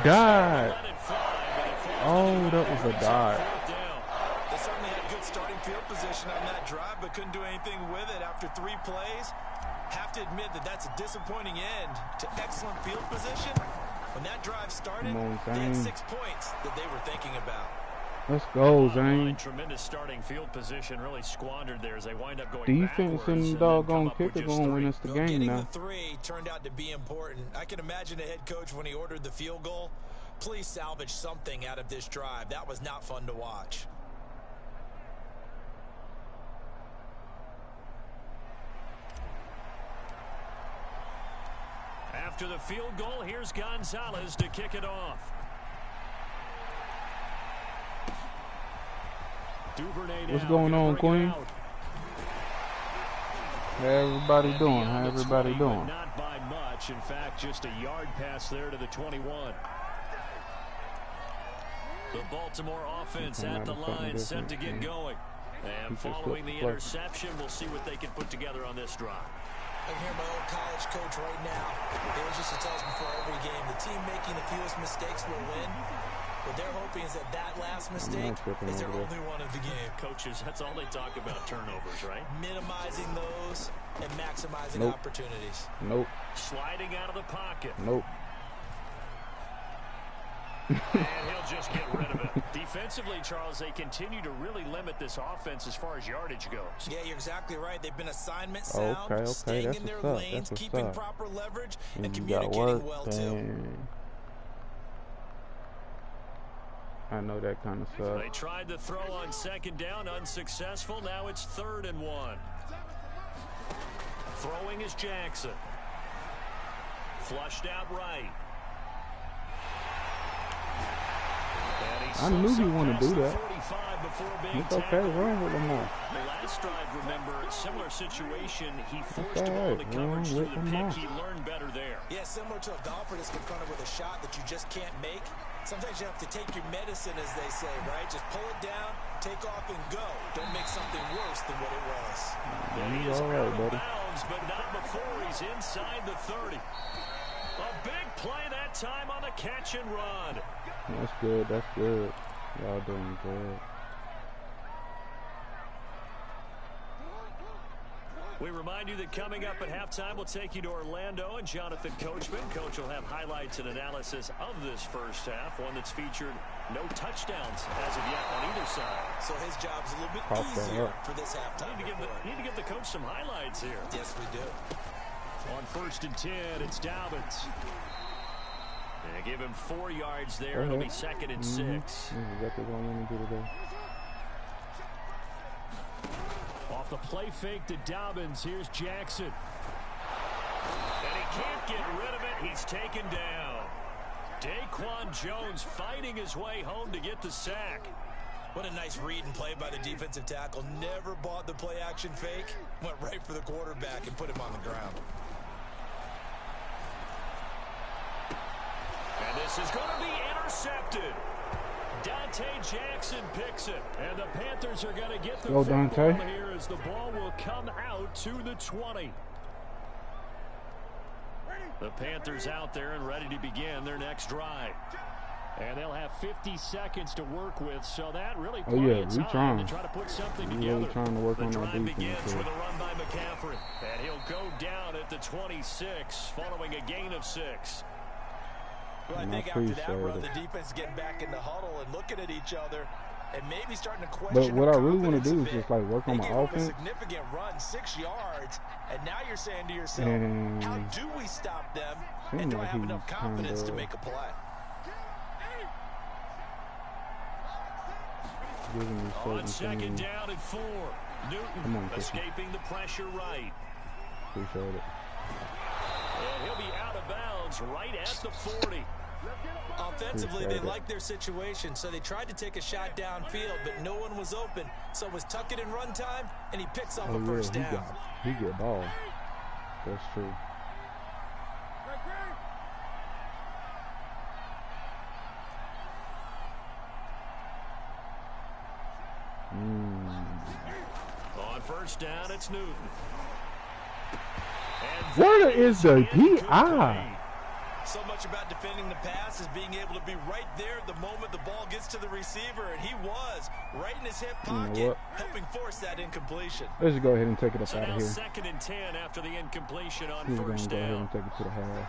dive. Oh, that was a dive. They certainly had good starting field position on that drive, but couldn't do anything with it after 3 plays. Have to admit that that's a disappointing end to excellent field position. When that drive started, they had 6 points that they were thinking about. Let's go, Zane. Tremendous starting field position, really squandered there as they wind up going defense and doggone kicker going to win us the game getting now. The 3 turned out to be important. I can imagine the head coach when he ordered the field goal. Please salvage something out of this drive. That was not fun to watch. After the field goal, here's Gonzalez to kick it off. What's going on, Queen? How everybody doing? How everybody doing? Not by much. In fact, just a yard pass there to the 21. The Baltimore offense at the line, set to get going. And following the interception, we'll see what they can put together on this drive. I hear my old college coach right now. He always used to tell us before every game, the team making the fewest mistakes will win. What they're hoping is that last mistake is their only one of the game. Coaches, that's all they talk about, turnovers, right? Minimizing those and maximizing opportunities. Nope. Sliding out of the pocket. Nope. And he'll just get rid of it. Defensively, Charles, they continue to really limit this offense as far as yardage goes. Yeah, you're exactly right. They've been assignment sound, staying in their lanes, keeping proper leverage, and communicating well, too. I know that kind of stuff. They tried to throw on second down, unsuccessful. Now it's 3rd and 1. Throwing is Jackson. Flushed out right. I knew you want to do that. It's okay, run with them all. The last drive, remember, similar situation. He forced him on the coverage through the pick. He learned better there. Yeah, similar to a golfer that's confronted with a shot that you just can't make. Sometimes you have to take your medicine, as they say, right? Just pull it down, take off, and go. Don't make something worse than what it was. And he is out of bounds, but not before he's inside the 30. A big play that time on the catch and run. That's good. That's good. Y'all doing good. We remind you that coming up at halftime, we'll take you to Orlando and Jonathan Coachman. Coach will have highlights and analysis of this first half, one that's featured no touchdowns as of yet on either side. So his job's a little bit easier for this halftime. Need to give the coach some highlights here. Yes, we do. On 1st and 10, it's Dobbins. And give him 4 yards there. It'll be 2nd and 6. Exactly what I want to do today. Off the play fake to Dobbins. Here's Jackson. And he can't get rid of it. He's taken down. Daquan Jones fighting his way home to get the sack. What a nice read and play by the defensive tackle. Never bought the play action fake. Went right for the quarterback and put him on the ground. And this is going to be intercepted. Dante Jackson picks it. And the Panthers are going to get the football here as the ball will come out to the 20. The Panthers out there and ready to begin their next drive. And they'll have 50 seconds to work with, so that really plenty of time to try to put something together. Really trying to work on the our drive defense. begins with a run by McCaffrey. And he'll go down at the 26, following a gain of 6. Well, I think after that run, the defense getting back in the huddle and looking at each other and maybe starting to question. But what I really want to do is just like work on my offense. A significant run, 6 yards, and now you're saying to yourself, how do we stop them? And do I have enough confidence to make a play? On 2nd down and 4, Newton escaping the pressure right. Appreciate it. And he'll be out of bounds right at the 40. Offensively, they liked their situation, so they tried to take a shot downfield, but no one was open. So it was tuck it in run time, and he picks off a first down. He get ball. That's true. On 1st down, it's Newton. Where is the PI? So much about defending the pass is being able to be right there the moment the ball gets to the receiver, and he was right in his hip pocket, helping force that incompletion. Let's just go ahead and take it up out of here. Second and 10 after the incompletion on He's first going to go down. ahead and take it to the half.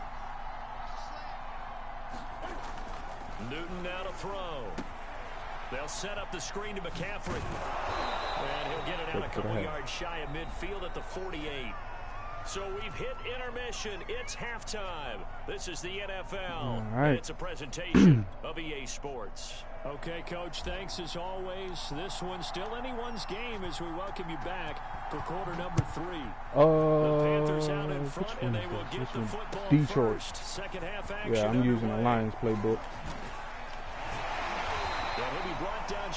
Newton now to throw. They'll set up the screen to McCaffrey. And he'll get it out a couple yards shy of midfield at the 48. So we've hit intermission. It's halftime. This is the NFL. Right. And it's a presentation of EA Sports. Okay, Coach, thanks as always. This one's still anyone's game as we welcome you back for quarter number 3. The Panthers out in front, and they will get the football Detroit. first. Second half action. Yeah, I'm using the Lions playbook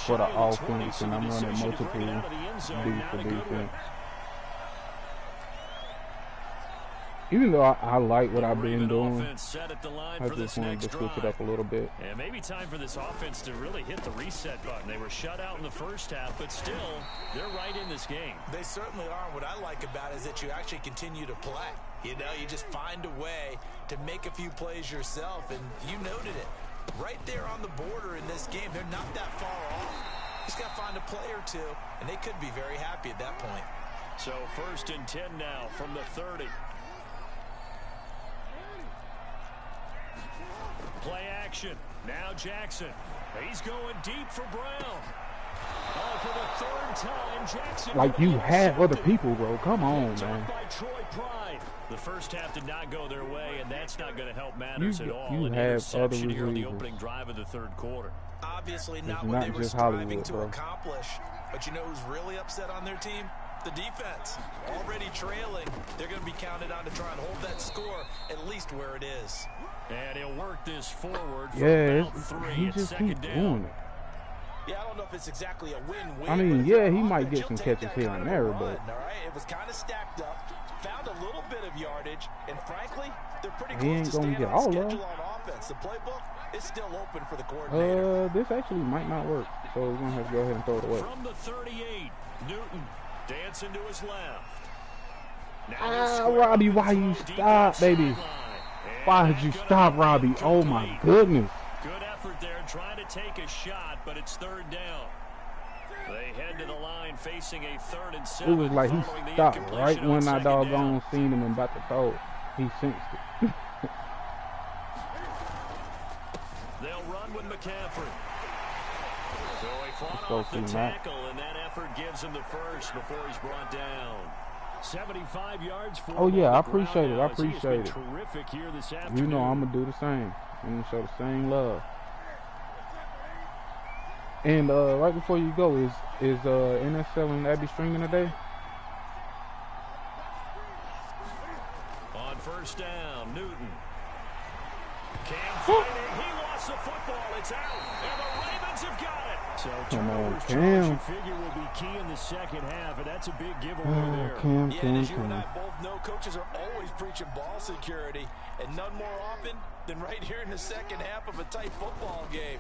for the offense, and I'm running multiple D's for defense. Even though I like what I've been doing, I just wanted to switch it up a little bit. And maybe time for this offense to really hit the reset button. They were shut out in the first half, but still, they're right in this game. They certainly are. What I like about it is that you actually continue to play. You know, you just find a way to make a few plays yourself, and you noted it. Right there on the border in this game, they're not that far off. Just got to find a play or two, and they could be very happy at that point. So 1st and 10 now from the 30. Play action. Now Jackson. He's going deep for Brown. Oh, for the 3rd time, Jackson. Like, you have other people, bro. Come on, man. By Troy Pride. The first half did not go their way, and that's not going to help matters at all. You An have other interception here in the receivers. opening drive of the 3rd quarter. Obviously not It's what not they were just striving Hollywood, to bro. accomplish. But you know who's really upset on their team? The defense. Already trailing. They're going to be counted on to try and hold that score at least where it is. And he'll work this forward for Yeah, about 3. he It's just keeps 2nd down. doing it. Yeah, I don't know if it's exactly a win-win. I mean, but if yeah, you're he on might offense, get you'll some take catches that here kind and of a there, run, but all right? It was kind of stacked up. Found a little bit of yardage, and frankly, they're pretty he close ain't to gonna staying get on all of schedule them. on offense. The playbook is still open for the coordinator. This actually might not work, so we're gonna have to go ahead and throw it away. From the 38, Newton dancing to his left. Robbie, why you stop, baby? Why did you stop, Robbie? Oh my goodness. Good effort there, trying to take a shot, but it's 3rd down. They head to the line facing a 3rd and 7. It was like he following the stopped incompletion right when on I 2nd doggone down. seen him and about to throw it. He sensed it. They'll run with McCaffrey. So he fought go off the see Matt. tackle, and that effort gives him the first before he's brought down. 75 yards for Oh him yeah, on I the ground appreciate it. now I as he has been appreciate it. Terrific here this afternoon. You know I'm gonna do the same. I'm gonna show the same love. And right before you go, is NSL and Abby streaming today? On 1st down, Newton. Cam fighting. He lost the football. It's out. And the Ravens have got it. So Come on, turnovers, Cam. you figure, will be key in the 2nd half, and that's a big giveaway there. Cam. Yeah, and as you and I both know, coaches are always preaching ball security, and none more often than right here in the 2nd half of a tight football game.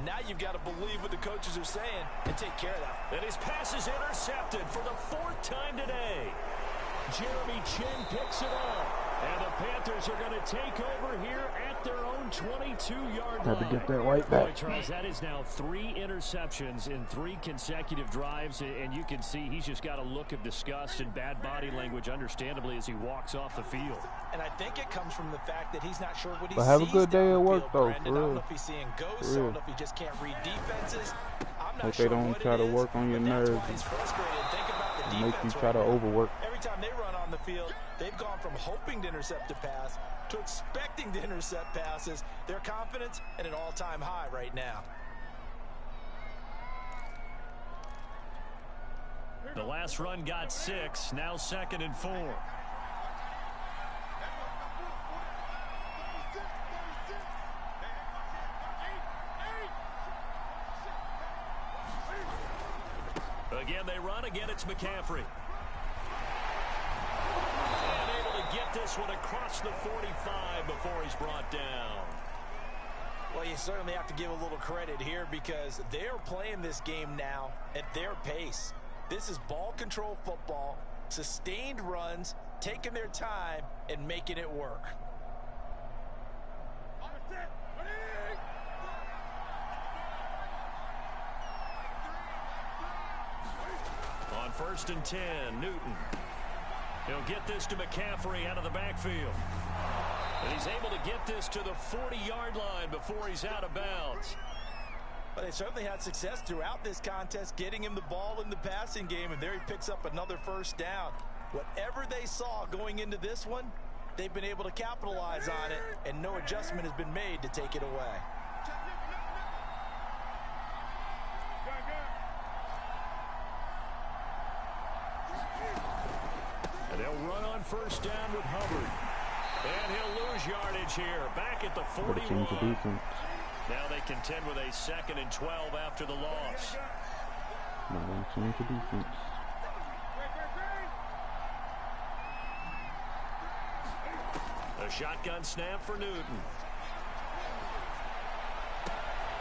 Now you've got to believe what the coaches are saying and take care of that. And his pass is intercepted for the 4th time today. Jeremy Chin picks it up. And the Panthers are going to take over here at their own 22-yard line. Had to get that right back. Boy, Charles, that is now 3 interceptions in 3 consecutive drives, and you can see he's just got a look of disgust and bad body language, understandably, as he walks off the field. And I think it comes from the fact that he's not sure what he But sees. have a good day down at the work, field, though, Brandon. for I don't real. know if he's seeing ghosts. For I real. don't know if he just can't read defenses. I'm not Hope sure they don't what try it to is, work on your but that's nerves why he's frustrated. Think about the and make you defense try to right now. overwork. Every time they run on the field, they've gone from hoping to intercept a pass to expecting to intercept passes. Their confidence at an all-time high right now. The last run got 6, now 2nd and 4. Again, they run. Again, it's McCaffrey. And able to get this one across the 45 before he's brought down. Well, you certainly have to give a little credit here because they're playing this game now at their pace. This is ball control football, sustained runs, taking their time and making it work. 1st and 10. Newton. He'll get this to McCaffrey out of the backfield. And he's able to get this to the 40-yard line before he's out of bounds. But they certainly had success throughout this contest, getting him the ball in the passing game, and there he picks up another 1st down. Whatever they saw going into this one, they've been able to capitalize on it, and no adjustment has been made to take it away. And they'll run on 1st down with Hubbard. And he'll lose yardage here, back at the 41. Now they contend with a 2nd and 12 after the loss. Change the defense. A shotgun snap for Newton.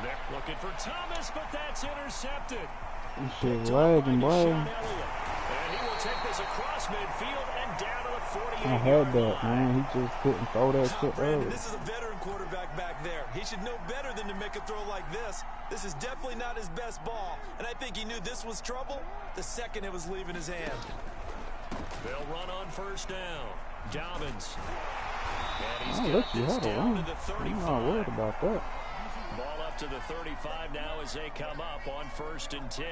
They're looking for Thomas, but that's intercepted. Shit lagging, boy. And he will take this across midfield and down to the 48. I had that, man. He just couldn't throw that shit early. This is a veteran quarterback back there. He should know better than to make a throw like this. This is definitely not his best ball. And I think he knew this was trouble the second it was leaving his hand. They'll run on 1st down. Dobbins. And he's look, you had a run. I'm not worried about that. Ball up to the 35 now as they come up on 1st and 10.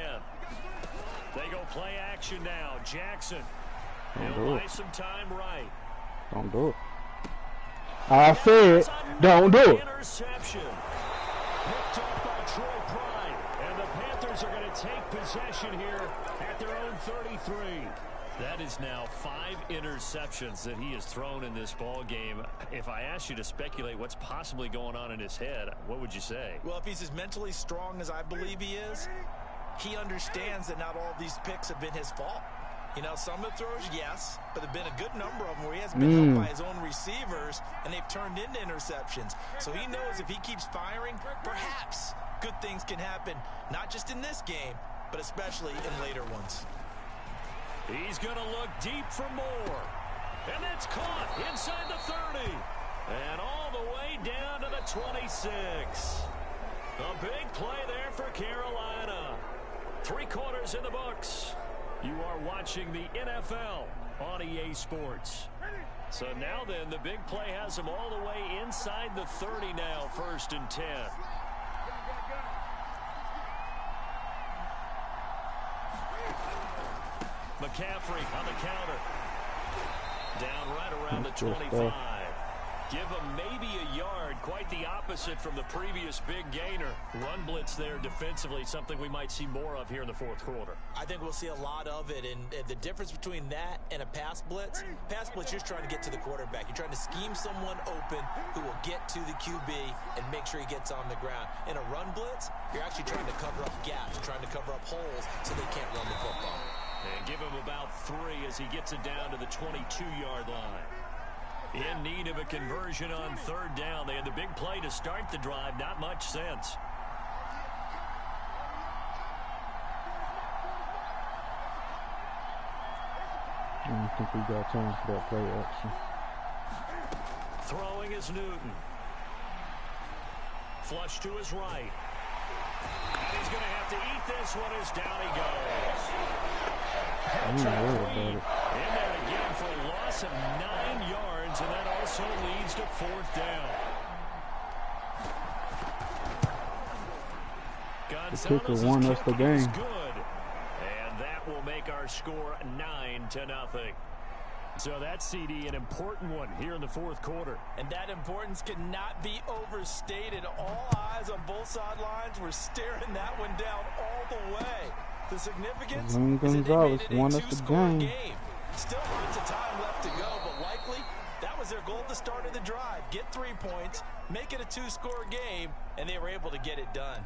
They go play action now. Jackson. He'll buy some time right. Don't do it. I said, don't do it. Interception. Picked up by Troy Pride. And the Panthers are going to take possession here at their own 33. That is now 5 interceptions that he has thrown in this ball game. If I asked you to speculate what's possibly going on in his head, what would you say? Well, if he's as mentally strong as I believe he is, he understands that not all of these picks have been his fault. You know, some of the throws, yes, but there have been a good number of them where he has been helped by his own receivers, and they've turned into interceptions. So he knows if he keeps firing, perhaps good things can happen, not just in this game, but especially in later ones. He's going to look deep for more. And that's caught inside the 30. And all the way down to the 26. A big play there for Carolina. 3 quarters in the books. You are watching the NFL on EA Sports. So now then, the big play has him all the way inside the 30 now, 1st and 10. McCaffrey on the counter. Down right around the 25. Give him maybe a yard, quite the opposite from the previous big gainer. Run blitz there defensively, something we might see more of here in the 4th quarter. I think we'll see a lot of it, and the difference between that and a pass blitz, you're trying to get to the quarterback. You're trying to scheme someone open who will get to the QB and make sure he gets on the ground. In a run blitz, you're actually trying to cover up gaps, trying to cover up holes so they can't run the football. And give him about 3 as he gets it down to the 22-yard line. In need of a conversion on 3rd down. They had the big play to start the drive. Not much sense. I don't think we got time for that play action. Throwing is Newton. Flush to his right. And he's going to have to eat this one as down he goes. I'm not worried about it. In there again for a loss of 9 yards, and that also leads to 4th down. The kicker won us the game. Good. And that will make our score 9-0. So that's, CD, an important one here in the 4th quarter. And that importance cannot be overstated. All eyes on both sidelines were staring that one down all the way. The significance is that they made it a 2-score game. Still lots of time left to go, but likely that was their goal at the start of the drive. Get 3 points, make it a 2-score game, and they were able to get it done.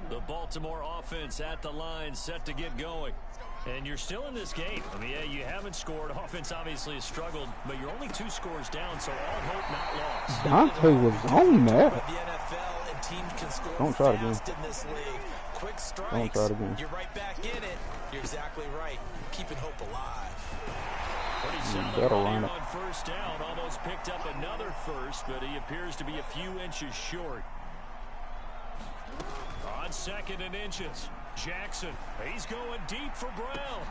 The Baltimore offense at the line, set to get going. And you're still in this game. I mean, yeah, you haven't scored. Offense obviously has struggled, but you're only 2 scores down, so all hope not lost. Dante was on that. The NFL and teams can score Don't try it again. in this league. Quick strikes. Don't try it again. You're right back in it. You're exactly right. Keeping hope alive. Pretty solid on 1st down. Almost picked up another first, but he appears to be a few inches short. On 2nd and inches. Jackson, he's going deep for Brown.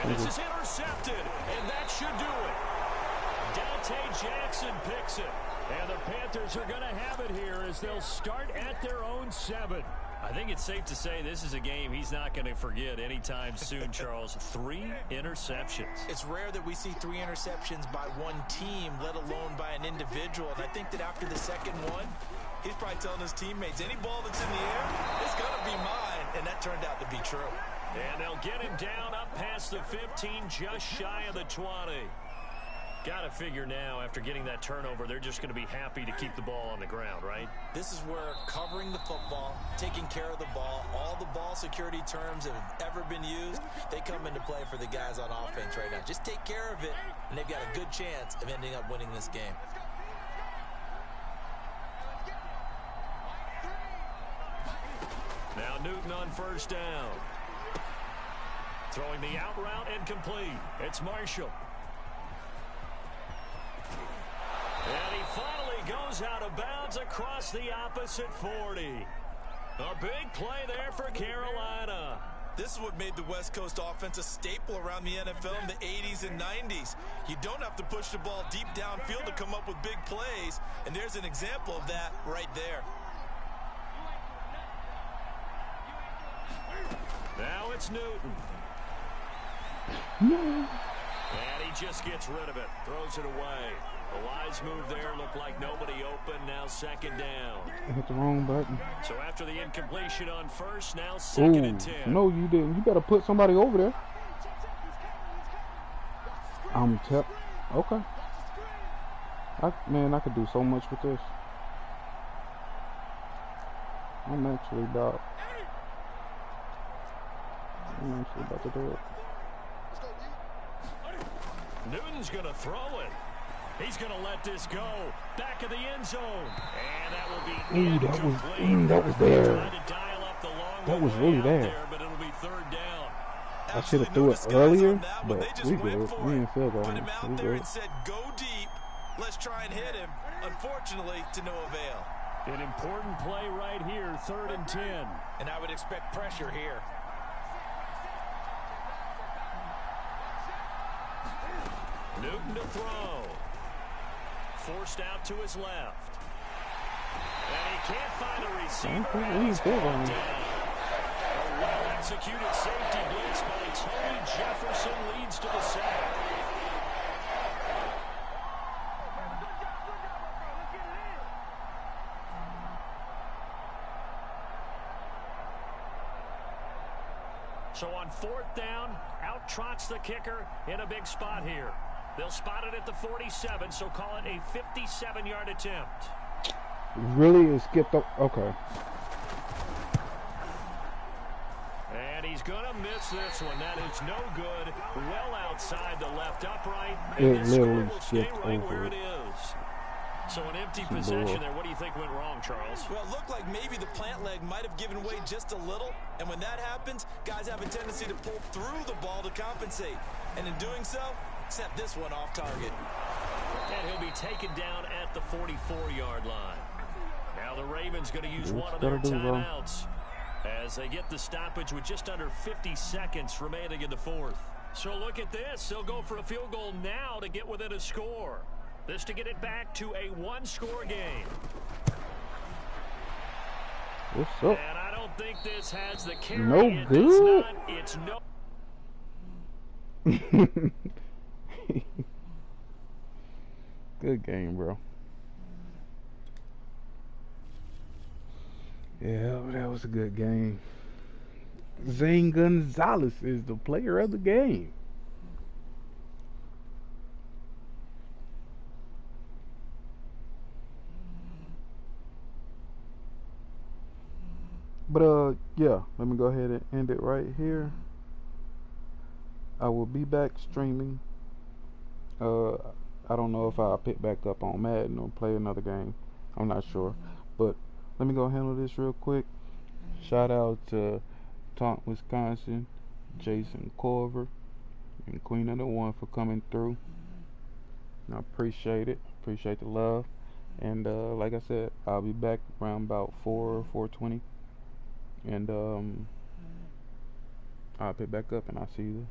And this is intercepted, and that should do it. Dante Jackson picks it. And the Panthers are going to have it here as they'll start at their own 7. I think it's safe to say this is a game he's not going to forget anytime soon, Charles. 3 interceptions. It's rare that we see 3 interceptions by one team, let alone by an individual. And I think that after the second one, he's probably telling his teammates, any ball that's in the air, it's going to be mine. And that turned out to be true. And they'll get him down up past the 15, just shy of the 20. Got to figure now, after getting that turnover, they're just going to be happy to keep the ball on the ground, right? This is where covering the football, taking care of the ball, all the ball security terms that have ever been used, they come into play for the guys on offense right now. Just take care of it, and they've got a good chance of ending up winning this game. Now Newton on first down. Throwing the out route incomplete. It's Marshall. And he finally goes out of bounds across the opposite 40. A big play there for Carolina. This is what made the West Coast offense a staple around the NFL in the 80s and 90s. You don't have to push the ball deep downfield to come up with big plays, and there's an example of that right there. Now it's Newton. No. And he just gets rid of it. Throws it away. A wise move there. Looked like nobody open. Now 2nd down. I hit the wrong button. So after the incompletion on first, now 2nd and 10. No, you didn't. You better put somebody over there. Okay. Man, I could do so much with this. I'm actually about to do it. Newton's going to throw it. He's going to let this go. Back of the end zone. And that will be incomplete. That was there. Trying to dial up the long That was way really out there. But it'll be 3rd down. I should have threw it earlier, but we good. We didn't feel Put that. him out there and said, go deep. Let's try and hit him. Unfortunately, to no avail. An important play right here, 3rd and 10. And I would expect pressure here. Newton to throw. Forced out to his left. And he can't find a receiver. And he's brought down. A well-executed safety blitz by Tony Jefferson leads to the sack. So on 4th down, out trots the kicker in a big spot here. They'll spot it at the 47, so call it a 57-yard attempt. Really? It skipped up? Okay. And he's going to miss this one. That is no good. Well outside the left upright. It And literally will stay skipped right over where it. it is. So an empty possession there. What do you think went wrong, Charles? Well, it looked like maybe the plant leg might have given way just a little. And when that happens, guys have a tendency to pull through the ball to compensate. And in doing so, set this one off target. And he'll be taken down at the 44-yard line. Now the Ravens going to use one of their timeouts as they get the stoppage with just under 50 seconds remaining in the 4th. So look at this. They'll go for a field goal now to get within a score. This to get it back to a 1-score game. What's up? And I don't think this has the carry. No good. It's no. Good game, bro. Yeah, that was a good game. Zane Gonzalez is the player of the game. But yeah, let me go ahead and end it right here. I will be back streaming. I don't know if I'll pick back up on Madden or play another game. I'm not sure. But let me go handle this real quick. Shout out to Taunton, Wisconsin, Jason Corver, and Queen of the One for coming through. I appreciate it. Appreciate the love. And like I said, I'll be back around about 4:20. And I'll pick back up and I'll see you